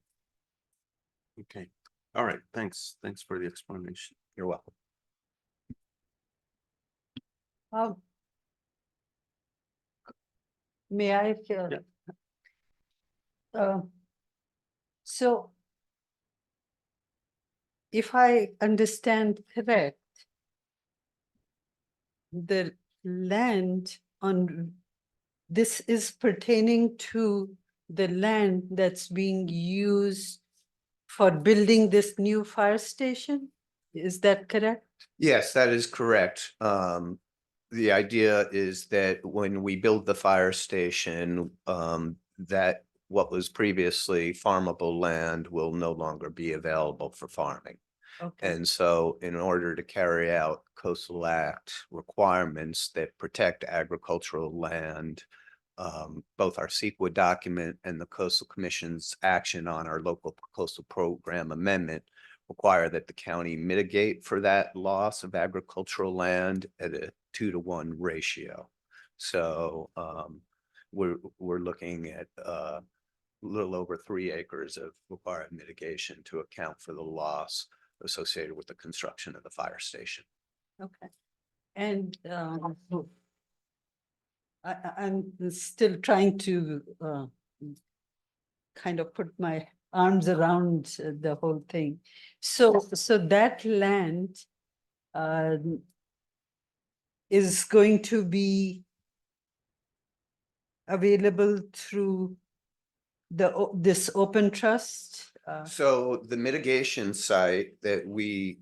Okay, all right, thanks. Thanks for the explanation. You're welcome. May I? So if I understand correct, the land on this is pertaining to the land that's being used for building this new fire station? Is that correct? Yes, that is correct. The idea is that when we build the fire station, that what was previously farmable land will no longer be available for farming. Okay. And so in order to carry out Coastal Act requirements that protect agricultural land, both our CEQA document and the Coastal Commission's action on our local coastal program amendment require that the county mitigate for that loss of agricultural land at a 2-to-1 ratio. So we're looking at a little over 3 acres of required mitigation to account for the loss associated with the construction of the fire station. Okay. And I'm still trying to kind of put my arms around the whole thing. So that land is going to be available through this open trust? So the mitigation site that we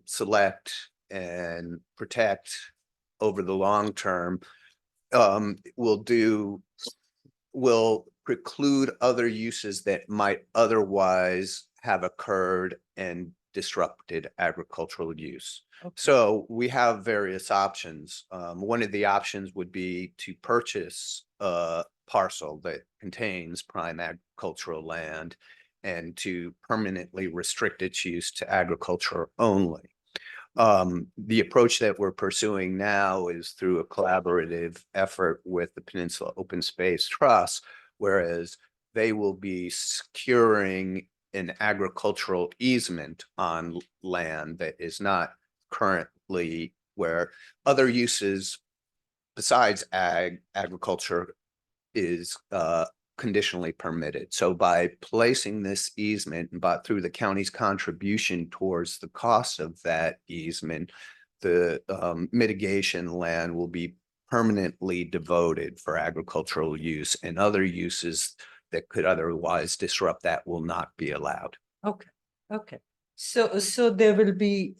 select and protect over the long term will preclude other uses that might otherwise have occurred and disrupted agricultural use. Okay. So we have various options. One of the options would be to purchase a parcel that contains prime agricultural land and to permanently restrict its use to agriculture only. The approach that we're pursuing now is through a collaborative effort with the Peninsula Open Space Trust, whereas they will be securing an agricultural easement on land that is not currently where other uses besides agriculture is conditionally permitted. So by placing this easement, but through the county's contribution towards the cost of that easement, the mitigation land will be permanently devoted for agricultural use, and other uses that could otherwise disrupt that will not be allowed. Okay, okay. So there will be,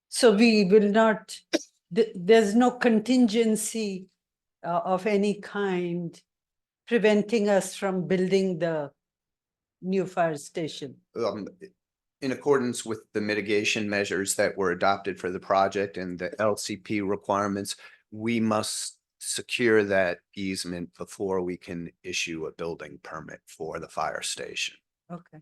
so we will not, there's no contingency of any kind preventing us from building the new fire station. In accordance with the mitigation measures that were adopted for the project and the LCP requirements, we must secure that easement before we can issue a building permit for the fire station. Okay.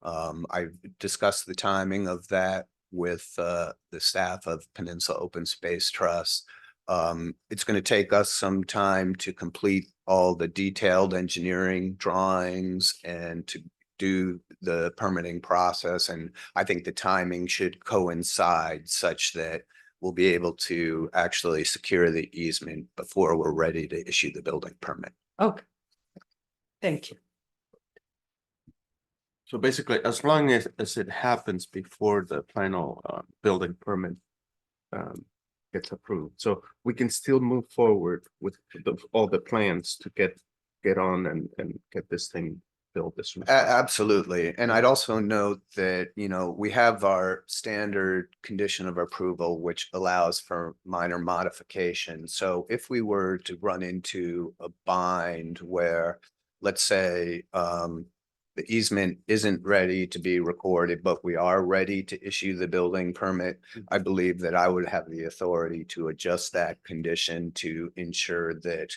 I've discussed the timing of that with the staff of Peninsula Open Space Trust. It's going to take us some time to complete all the detailed engineering drawings and to do the permitting process. And I think the timing should coincide such that we'll be able to actually secure the easement before we're ready to issue the building permit. Okay. Thank you. So basically, as long as it happens before the final building permit gets approved, so we can still move forward with all the plans to get on and get this thing built this week. Absolutely. And I'd also note that, you know, we have our standard condition of approval, which allows for minor modification. So if we were to run into a bind where, let's say, the easement isn't ready to be recorded, but we are ready to issue the building permit, I believe that I would have the authority to adjust that condition to ensure that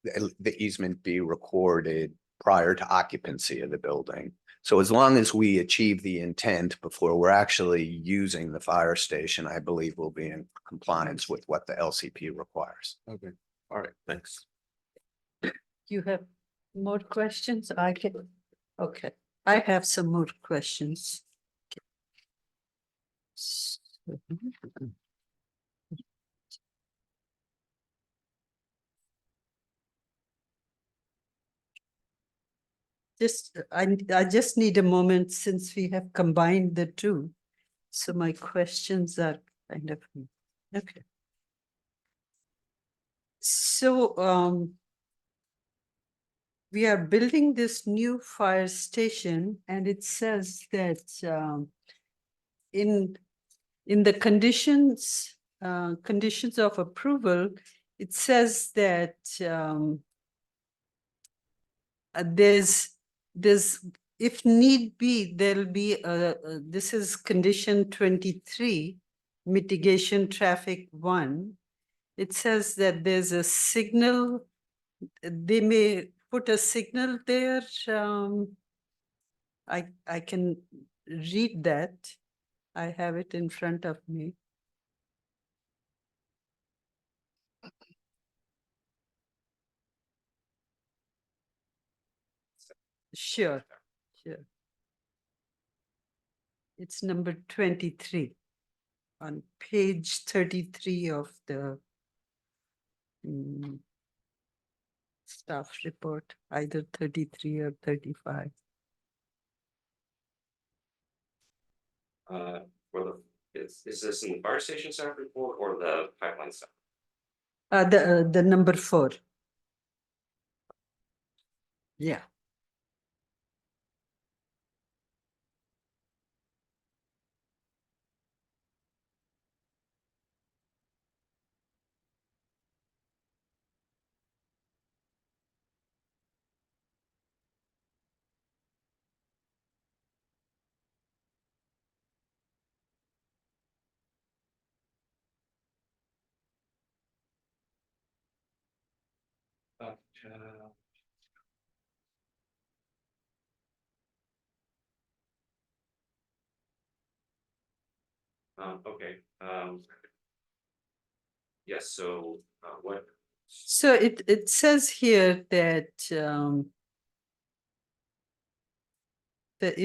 the easement be recorded prior to occupancy of the building. So as long as we achieve the intent before we're actually using the fire station, I believe we'll be in compliance with what the LCP requires. Okay, all right, thanks. You have more questions? I can, okay. I have some more questions. I just need a moment since we have combined the two. So my questions are kind of, okay. So we are building this new fire station and it says that in the conditions of approval, it says that there's if need be, there'll be this is condition 23, mitigation traffic 1. It says that there's a signal, they may put a signal there. I can read that. I have it in front of me. Sure. It's number 23 on page 33 of the staff report, either 33 or 35. For the Is this in the fire station staff report or the pipeline staff? The number 4. Yeah. Okay, yes, so, what, So it says here that that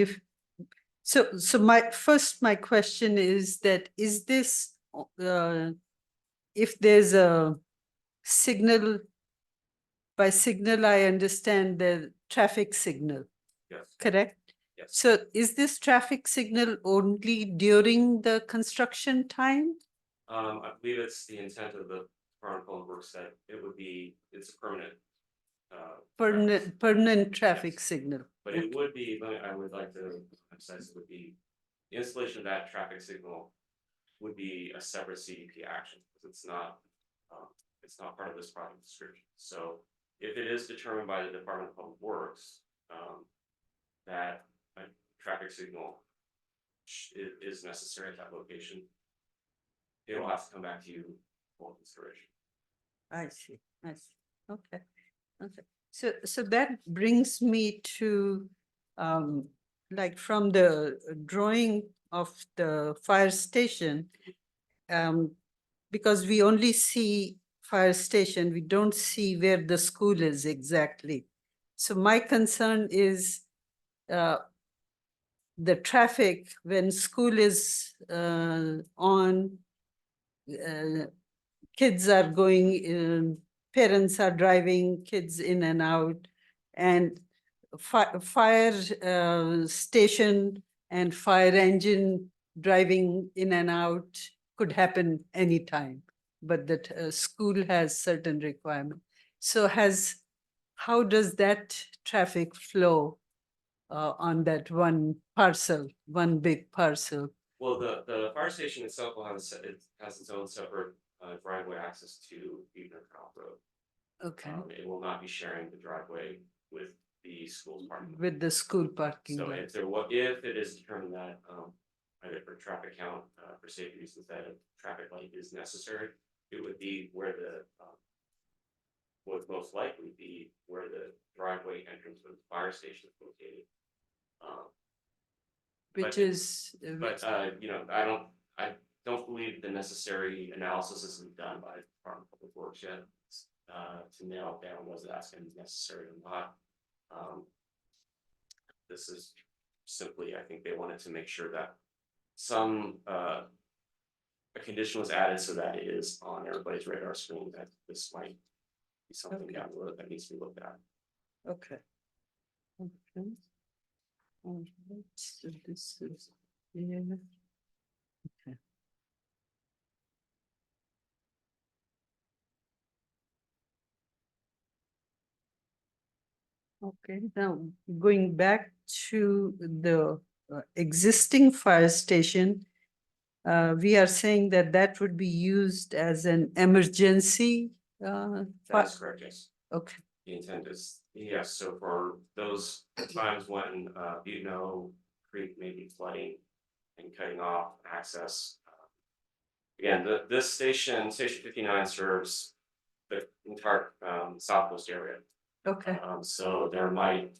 my question is that is this if there's a signal, by signal I understand the traffic signal, yes, correct? yes. So is this traffic signal only during the construction time? I believe it's the intent of the Department of Public Works that it would be, it's a permanent. Permanent traffic Yes. signal. But it would be, I would like to emphasize, it would be, the installation of that traffic signal would be a separate CDP action, because it's not part of this project description. So if it is determined by the Department of Public Works, that a traffic signal is necessary at that location, it will have to come back to you for consideration. I see. Okay. So that brings me to like from the drawing of the fire station, because we only see fire station, we don't see where the school is exactly. So my concern is the traffic when school is on, kids are going, parents are driving kids in and out, and fire station and fire engine driving in and out could happen anytime, but that school has certain requirement. So how does that traffic flow on that one parcel, one big parcel? Well, the fire station itself will have it has its own separate driveway access to Beaver Canal Road. Okay, It will not be sharing the driveway with the school's parking lot. with the school parking So lot. if it is determined that either for traffic count, for safety reasons, that a traffic light is necessary, it would be where the would most likely be where the driveway entrance for the fire station is located. Which but- is, But I don't believe the necessary analysis has been done by the Department of Public Works yet. To nail down whether that's going to be necessary or not. This is simply, I think they wanted to make sure that a condition was added so that it is on everybody's radar screen that this might be something Okay. down the road that needs to be looked at. okay. Okay. All right, so this is, yeah. Okay. Okay, now going back to the existing fire station, we are saying that that would be used as an emergency. That is correct, yes. Okay, The intent is, yes, so for those times when Creek may be flooding and cutting off access. Again, this station 59 serves the entire southwest area. okay, So there might,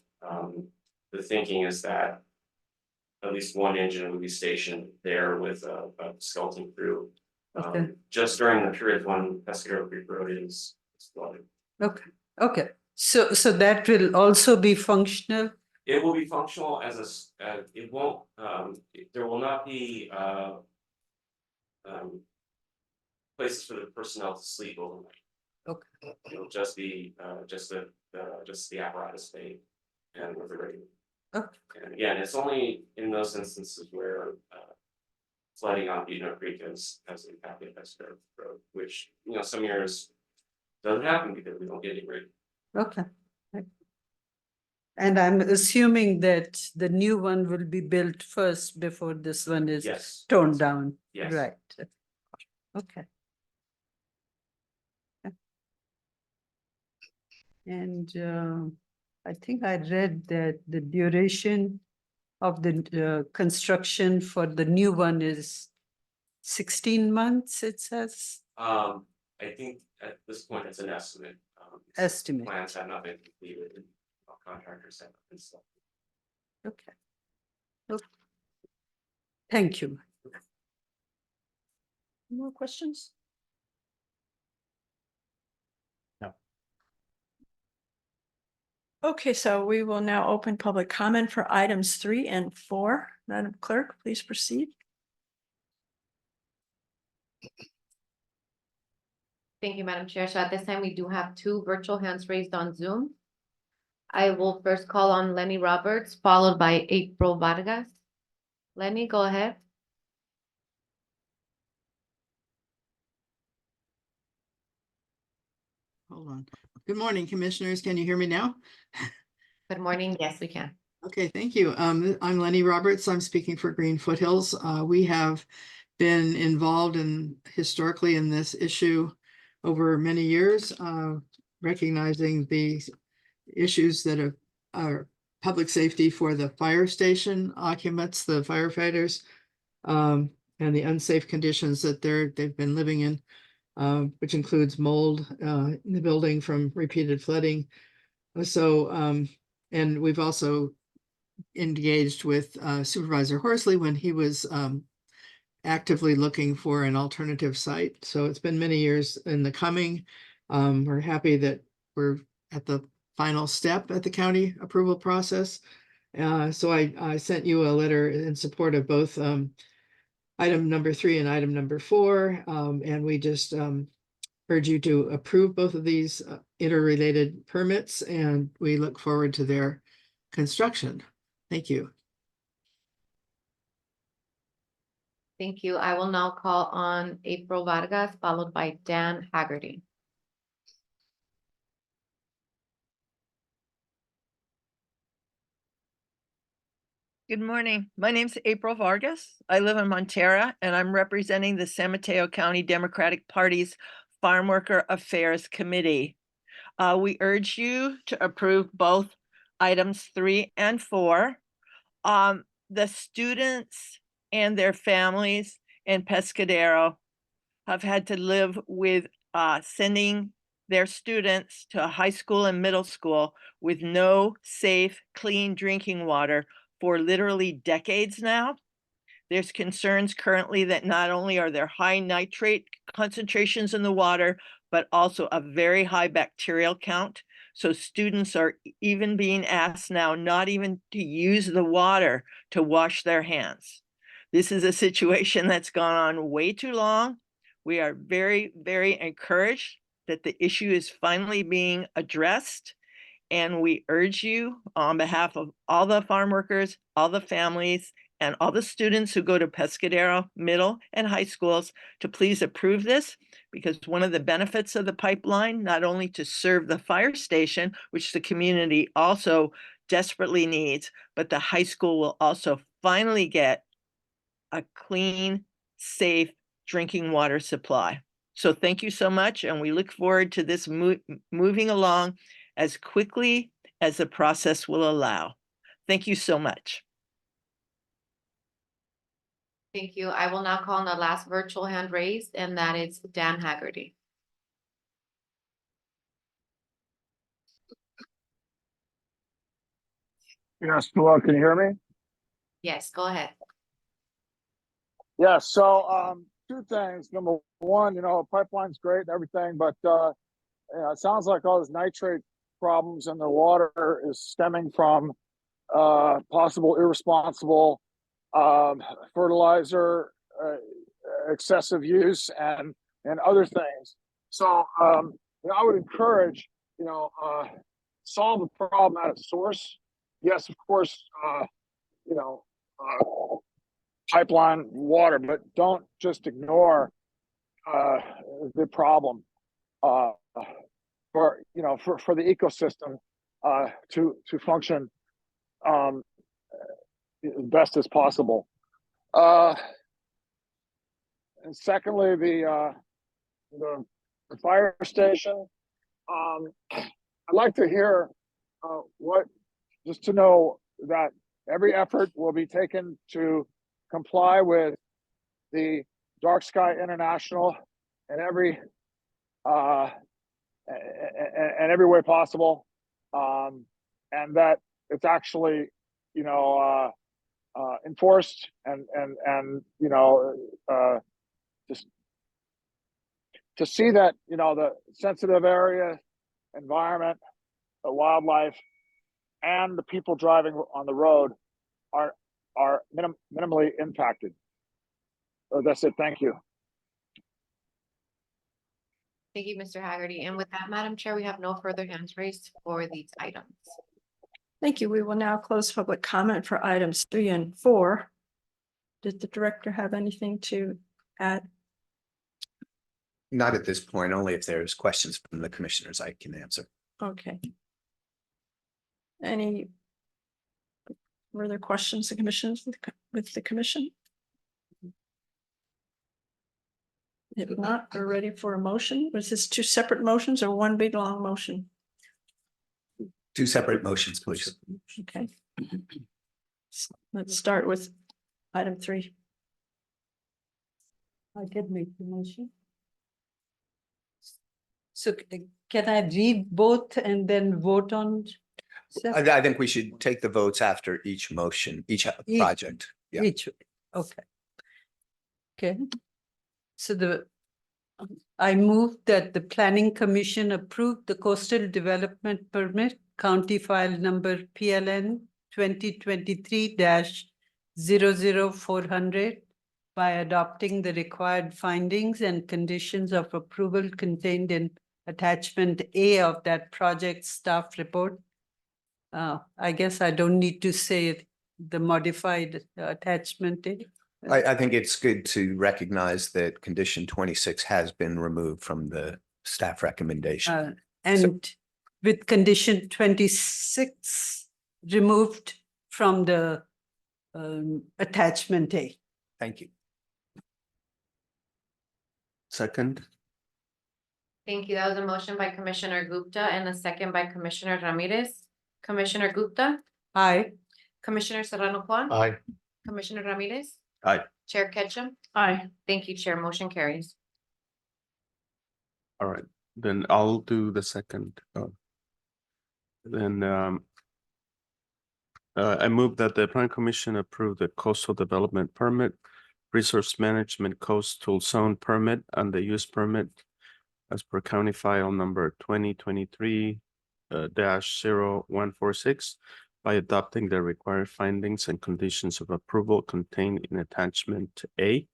the thinking is that at least one engine would be stationed there with a skeleton crew. Okay. Just during the period when Pescadero Creek Road is flooded. okay. So that will also be functional? It will be functional as it won't, there will not be places for the personnel to sleep overnight. Okay. It'll just be just the apparatus bay and refrigerator. Okay. And again, it's only in those instances where flooding on Beaver Creek has impacted Pescadero Road, which, some years doesn't happen because we don't get any rain. Okay. And I'm assuming that the new one will be built first before this one is Yes. torn down. Yes. Right. Okay. And I think I read that the duration of the construction for the new one is 16 months, it says. I think at this point, it's an estimate. Estimate. Plans have not been completed, and contractors have not been selected. Okay. Okay. Thank you. More questions? No. Okay, so we will now open public comment for items 3 and 4. Madam Clerk, please proceed. Thank you, Madam Chair. So at this time, we do have 2 virtual hands raised on Zoom. I will first call on Lenny Roberts, followed by April Vargas. Lenny, go ahead. Hold on. Good morning, commissioners. Can you hear me now? Good morning. Yes, we can. Okay, thank you. I'm Lenny Roberts. I'm speaking for Green Foothills. We have been involved historically in this issue over many years, recognizing the issues that are public safety for the fire station occupants, the firefighters, and the unsafe conditions that they've been living in, which includes mold in the building from repeated flooding. So, and we've also engaged with Supervisor Horsley when he was actively looking for an alternative site. So it's been many years in the coming. We're happy that we're at the final step at the county approval process. So I sent you a letter in support of both item number 3 and item number 4. And we just urge you to approve both of these interrelated permits, and we look forward to their construction. Thank you. Thank you. I will now call on April Vargas, followed by Dan Haggerty. Good morning. My name's April Vargas. I live in Montera, and I'm representing the San Mateo County Democratic Party's Farm Worker Affairs Committee. We urge you to approve both items 3 and 4. The students and their families in Pescadero have had to live with sending their students to a high school and middle school with no safe, clean drinking water for literally decades now. There's concerns currently that not only are there high nitrate concentrations in the water, but also a very high bacterial count. So students are even being asked now not even to use the water to wash their hands. This is a situation that's gone on way too long. We are very, very encouraged that the issue is finally being addressed. And we urge you on behalf of all the farm workers, all the families, and all the students who go to Pescadero middle and high schools to please approve this, because one of the benefits of the pipeline, not only to serve the fire station, which the community also desperately needs, but the high school will also finally get a clean, safe drinking water supply. So thank you so much, and we look forward to this moving along as quickly as the process will allow. Thank you so much. Thank you. I will now call on the last virtual hand raised, and that is Dan Haggerty. Yes, hello, can you hear me? Yes, go ahead. Yeah, so 2 things. Number 1, pipeline's great and everything, but it sounds like all this nitrate problems in the water is stemming from possible irresponsible fertilizer, excessive use, and other things. So I would encourage solve the problem at its source. Yes, of course, pipeline water, but don't just ignore the problem for the ecosystem to function best as possible. And secondly, the fire station. I'd like to hear just to know that every effort will be taken to comply with the Dark Sky International in every way possible, and that it's actually enforced and just to see that the sensitive area, environment, the wildlife, and the people driving on the road are minimally impacted. That's it. Thank you. Thank you, Mr. Haggerty. And with that, Madam Chair, we have no further hands raised for these items. Thank you. We will now close public comment for items 3 and 4. Did the director have anything to add? Not at this point, only if there's questions from the commissioners I can answer. Okay. Any further questions, the commissioners with the commission? If not, we're ready for a motion. Was this 2 separate motions or one big long motion? 2 separate motions, please. Okay. Let's start with item 3. I can make the motion. So can I read both and then vote on? I think we should take the votes after each motion, each project. Yeah. Each, okay. Okay. So I move that the Planning Commission approve the Coastal Development Permit, County File Number PLN 2023-00400 by adopting the required findings and conditions of approval contained in Attachment A of that project staff report. I guess I don't need to say the modified attachment A. I think it's good to recognize that condition 26 has been removed from the staff recommendation. And with condition 26 removed from the attachment A. Thank you. Second. Thank you. That was a motion by Commissioner Gupta and a second by Commissioner Ramirez. Commissioner Gupta, Aye. Commissioner Serrano Juan, Aye. Commissioner Ramirez. Aye. Chair Ketchum. Aye. Thank you, Chair. Motion carries. All right, then I'll do the second. Then I move that the Plan Commission approve the coastal development permit, resource management coastal zone permit, and the use permit as per county file number 2023-0146 by adopting the required findings and conditions of approval contained in attachment A.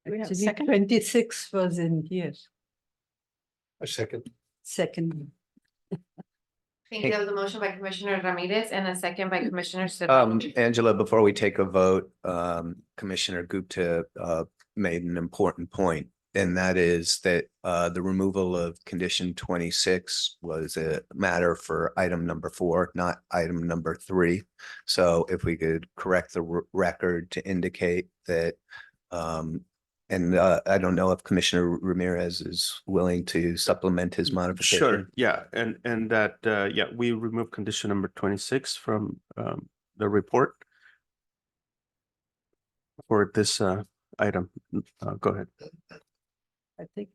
We have a Actually, second? 26 was in here. A second. Second. Thank you. That was a motion by Commissioner Ramirez and a second by Commissioner Serrano. Angela, before we take a vote, Commissioner Gupta made an important point, and that is that the removal of condition 26 was a matter for item number 4, not item number 3. So if we could correct the record to indicate that, and I don't know if Commissioner Ramirez is willing to supplement his modification. Sure, yeah, and that, yeah, we remove condition number 26 from the report for this item. Go ahead. I think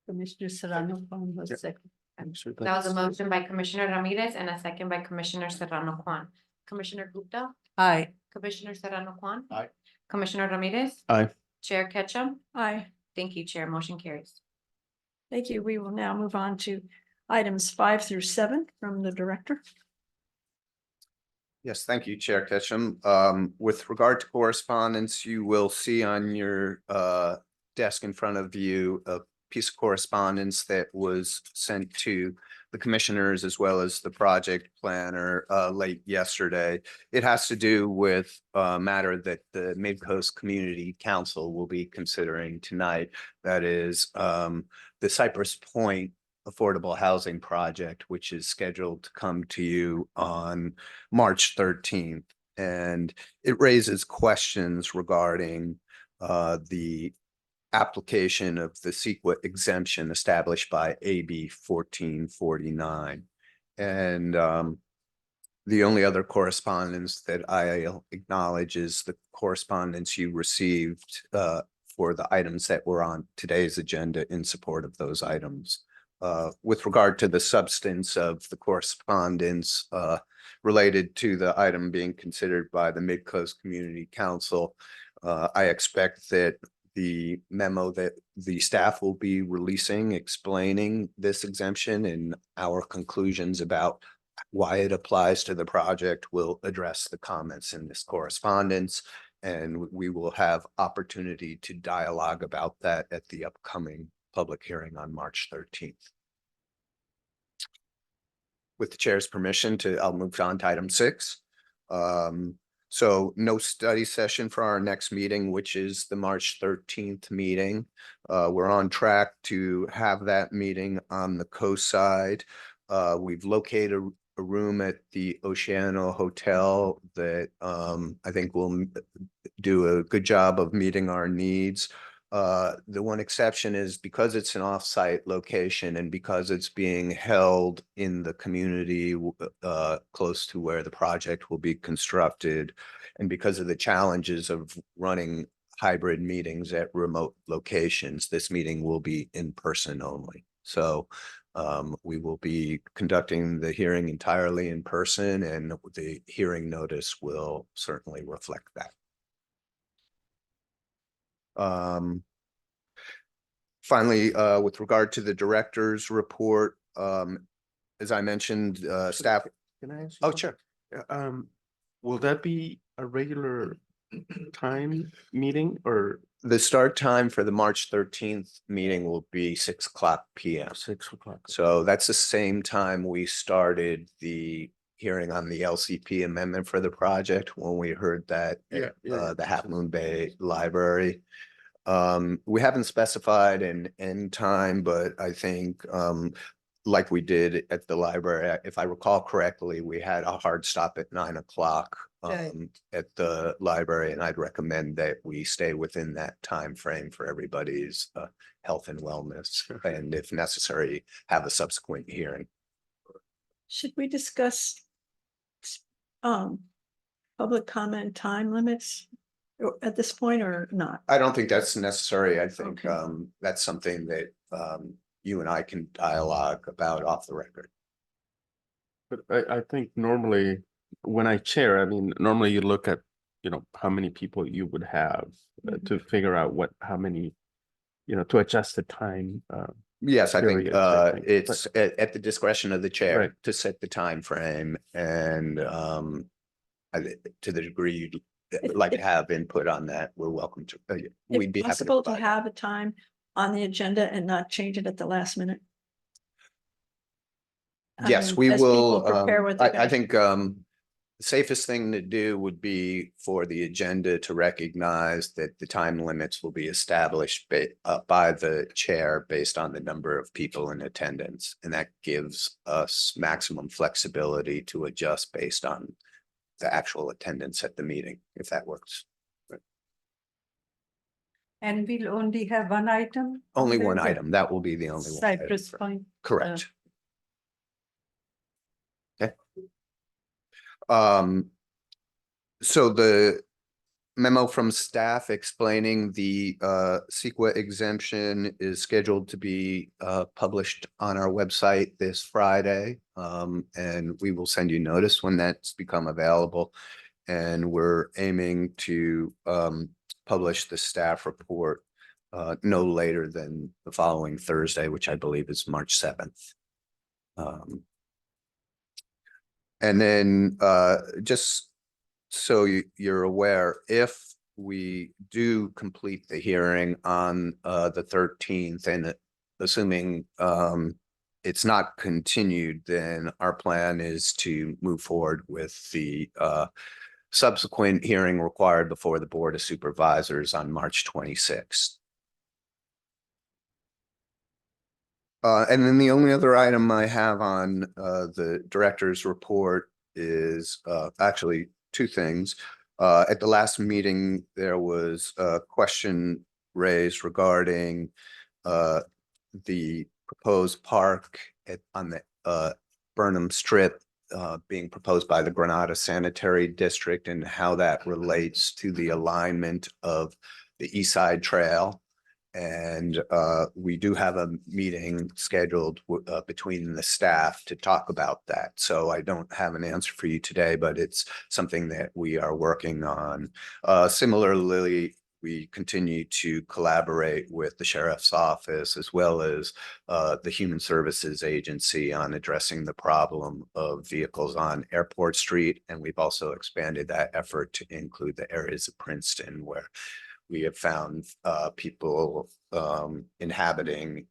Commissioner Serrano was Yeah. second. That was a motion by Commissioner Ramirez and a second by Commissioner Serrano Juan. Commissioner Gupta, Aye. Commissioner Serrano Juan. Aye. Commissioner Ramirez. Aye. Chair Ketchum. Aye. Thank you, Chair. Motion carries. Thank you. We will now move on to items 5 through 7 from the director. Yes, thank you, Chair Ketchum. With regard to correspondence, you will see on your desk in front of you a piece of correspondence that was sent to the commissioners as well as the project planner late yesterday. It has to do with a matter that the Mid-Coast Community Council will be considering tonight. That is the Cypress Point Affordable Housing Project, which is scheduled to come to you on March 13th. And it raises questions regarding the application of the CEQA exemption established by AB 1449. And the only other correspondence that I'll acknowledge is the correspondence you received for the items that were on today's agenda in support of those items. With regard to the substance of the correspondence related to the item being considered by the Mid-Coast Community Council, I expect that the memo that the staff will be releasing explaining this exemption and our conclusions about why it applies to the project will address the comments in this correspondence, and we will have opportunity to dialogue about that at the upcoming public hearing on March 13th. With the chair's permission I'll move on to item 6. So no study session for our next meeting, which is the March 13th meeting. We're on track to have that meeting on the coast side. We've located a room at the Oceano Hotel that I think will do a good job of meeting our needs. The one exception is because it's an off-site location and because it's being held in the community close to where the project will be constructed, and because of the challenges of running hybrid meetings at remote locations, this meeting will be in person only. So we will be conducting the hearing entirely in person, and the hearing notice will certainly reflect that. Finally, with regard to the director's report, as I mentioned, staff. Can I ask? Oh, sure. Will that be a regular time meeting or? The start time for the March 13th meeting will be 6 o'clock p.m. 6 o'clock. So that's the same time we started the hearing on the LCP amendment for the project when we heard that at the Half Moon Bay Library. We haven't specified an end time, but I think like we did at the library, if I recall correctly, we had a hard stop at 9 o'clock at the library, and I'd recommend that we stay within that time frame for everybody's health and wellness, and if necessary, have a subsequent hearing. Should we discuss public comment time limits at this point or not? I don't think that's necessary. I think Okay. that's something that you and I can dialogue about off the record. But I think normally when I chair, I mean, normally you look at, how many people you would have to figure out how many, to adjust the time. Yes, I think periods, it's at the discretion of the chair Right. to set the time frame, and to the degree you'd like to have input on that, we're welcome to. We'd be If happy to possible to provide. have a time on the agenda and not change it at the last minute. I Yes, mean, we as people will. prepare what they're I gonna- think the safest thing to do would be for the agenda to recognize that the time limits will be established by the chair based on the number of people in attendance. And that gives us maximum flexibility to adjust based on the actual attendance at the meeting, if that works. And we'll only have one item? Only on one the- item. That will be the only one. item. Cypress Point. Correct. Okay. So the memo from staff explaining the CEQA exemption is scheduled to be published on our website this Friday. And we will send you notice when that's become available. And we're aiming to publish the staff report no later than the following Thursday, which I believe is March 7th. And then just so you're aware, if we do complete the hearing on the 13th, and assuming it's not continued, then our plan is to move forward with the subsequent hearing required before the Board of Supervisors on March 26th. And then the only other item I have on the director's report is actually two things. At the last meeting, there was a question raised regarding the proposed park on the Burnham Strip being proposed by the Granada Sanitary District and how that relates to the alignment of the East Side Trail. And we do have a meeting scheduled between the staff to talk about that. So I don't have an answer for you today, but it's something that we are working on. Similarly, we continue to collaborate with the Sheriff's Office as well as the Human Services Agency on addressing the problem of vehicles on Airport Street. And we've also expanded that effort to include the areas of Princeton where we have found people inhabiting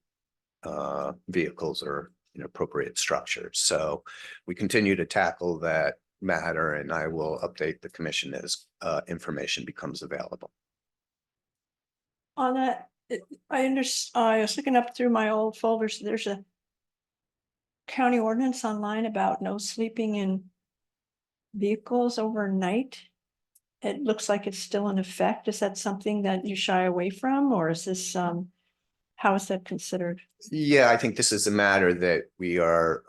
vehicles or inappropriate structures. So we continue to tackle that matter, and I will update the commission as information becomes available. On that, I was looking up through my old folders. There's a county ordinance online about no sleeping in vehicles overnight. It looks like it's still in effect. Is that something that you shy away from, or is this, how is that considered? Yeah, I think this is a matter that we are,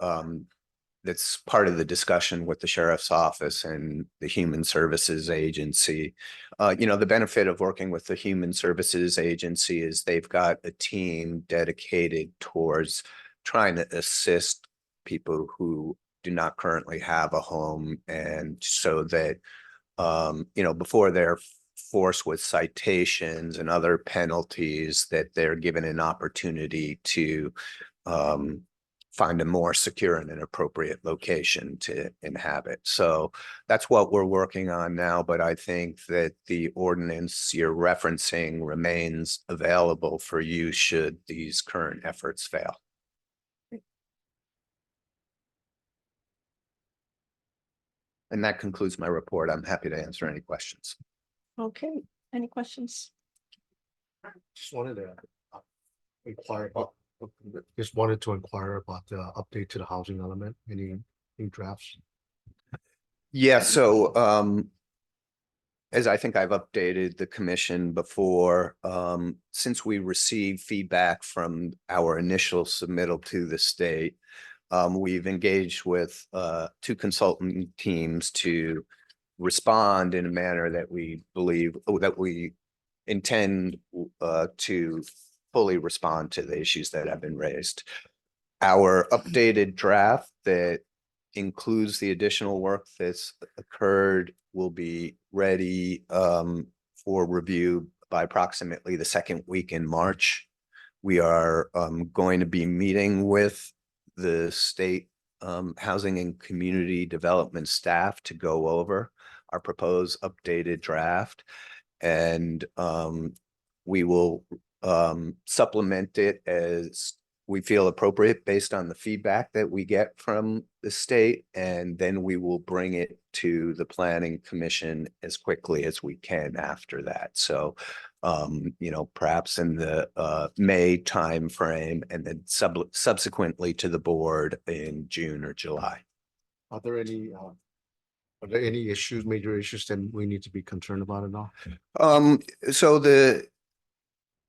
that's part of the discussion with the Sheriff's Office and the Human Services Agency. The benefit of working with the Human Services Agency is they've got a team dedicated towards trying to assist people who do not currently have a home, and so that before they're forced with citations and other penalties, that they're given an opportunity to find a more secure and an appropriate location to inhabit. So that's what we're working on now, but I think that the ordinance you're referencing remains available for use should these current efforts fail. And that concludes my report. I'm happy to answer any questions. Okay, any questions? Just wanted to inquire about, just wanted to inquire about the update to the housing element, any drafts? Yeah, so as I think I've updated the commission before, since we received feedback from our initial submittal to the state, we've engaged with two consultant teams to respond in a manner that we believe, that we intend to fully respond to the issues that have been raised. Our updated draft that includes the additional work that's occurred will be ready for review by approximately the second week in March. We are going to be meeting with the state housing and community development staff to go over our proposed updated draft, and we will supplement it as we feel appropriate based on the feedback that we get from the state, and then we will bring it to the Planning Commission as quickly as we can after that. So perhaps in the May timeframe, and then subsequently to the board in June or July. Are there any issues, major issues that we need to be concerned about at all? So the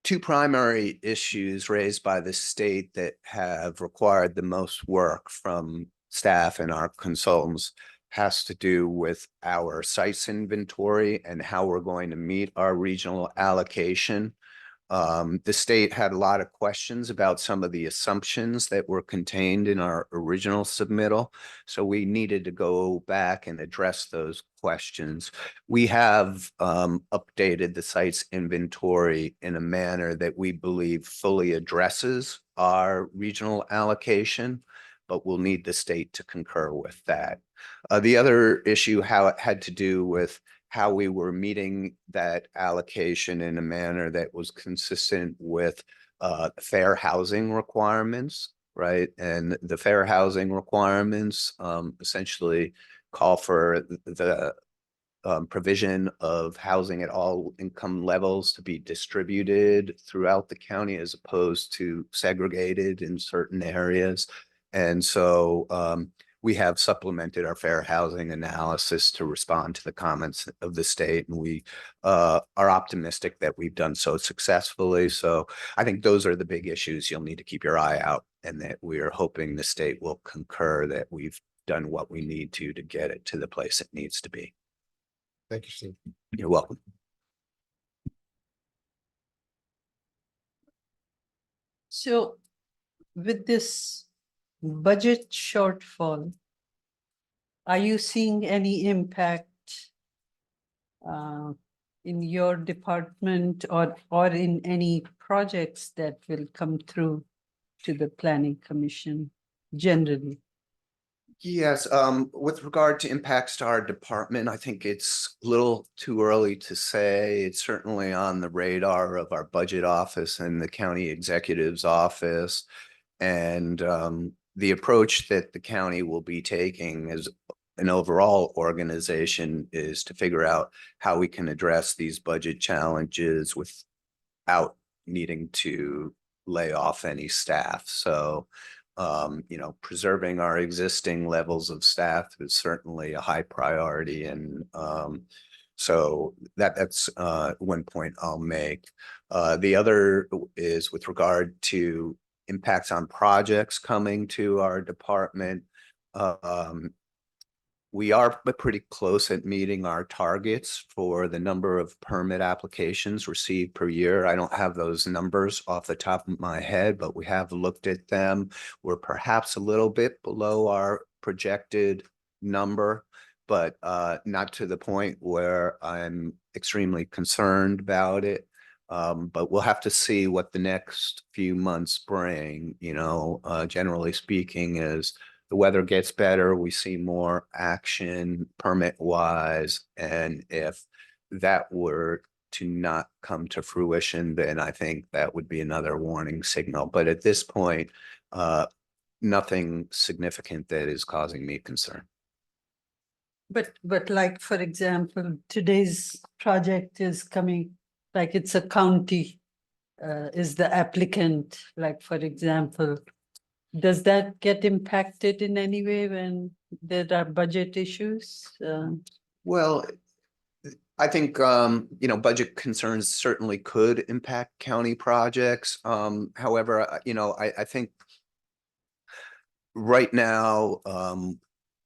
two primary issues raised by the state that have required the most work from staff and our consultants has to do with our sites inventory and how we're going to meet our regional allocation. The state had a lot of questions about some of the assumptions that were contained in our original submittal. So we needed to go back and address those questions. We have updated the sites inventory in a manner that we believe fully addresses our regional allocation, but we'll need the state to concur with that. The other issue, how it had to do with how we were meeting that allocation in a manner that was consistent with fair housing requirements right? And the fair housing requirements essentially call for the provision of housing at all income levels to be distributed throughout the county as opposed to segregated in certain areas. And so we have supplemented our fair housing analysis to respond to the comments of the state, and we are optimistic that we've done so successfully. So I think those are the big issues you'll need to keep your eye out, and that we are hoping the state will concur that we've done what we need to get it to the place it needs to be. Thank you, Steve. You're welcome. So with this budget shortfall, are you seeing any impact in your department or in any projects that will come through to the planning commission generally? Yes, with regard to impacts to our department, I think it's a little too early to say. It's certainly on the radar of our budget office and the county executive's office. And the approach that the county will be taking as an overall organization is to figure out how we can address these budget challenges without needing to lay off any staff. So preserving our existing levels of staff is certainly a high priority. And so that's one point I'll make. The other is with regard to impacts on projects coming to our department. We are pretty close at meeting our targets for the number of permit applications received per year. I don't have those numbers off the top of my head, but we have looked at them. We're perhaps a little bit below our projected number, but not to the point where I'm extremely concerned about it. But we'll have to see what the next few months bring. Generally speaking, as the weather gets better, we see more action permit wise. And if that were to not come to fruition, then I think that would be another warning signal. But at this point, nothing significant that is causing me concern. But like, for example, today's project is coming, like it's a county, is the applicant, like, for example, does that get impacted in any way when there are budget issues? Well, I think, budget concerns certainly could impact county projects. However, I think right now,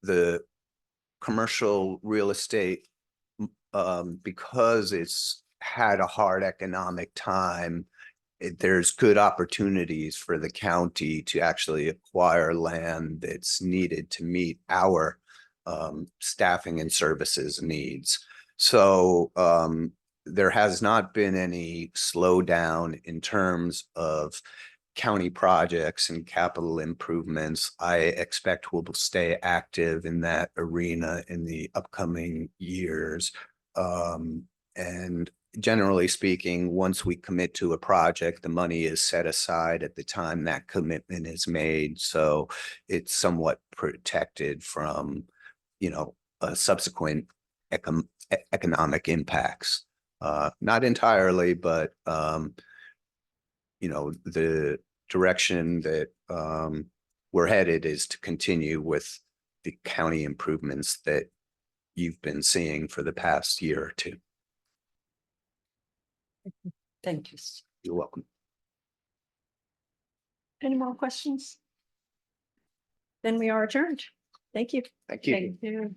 the commercial real estate, because it's had a hard economic time, there's good opportunities for the county to actually acquire land that's needed to meet our staffing and services needs. So there has not been any slowdown in terms of county projects and capital improvements. I expect we'll stay active in that arena in the upcoming years. And generally speaking, once we commit to a project, the money is set aside at the time that commitment is made. So it's somewhat protected from, subsequent economic impacts. Not entirely, but, the direction that we're headed is to continue with the county improvements that you've been seeing for the past year or two. Thank you. You're welcome. Any more questions? Then we are adjourned. Thank you. Thank you. Thank you.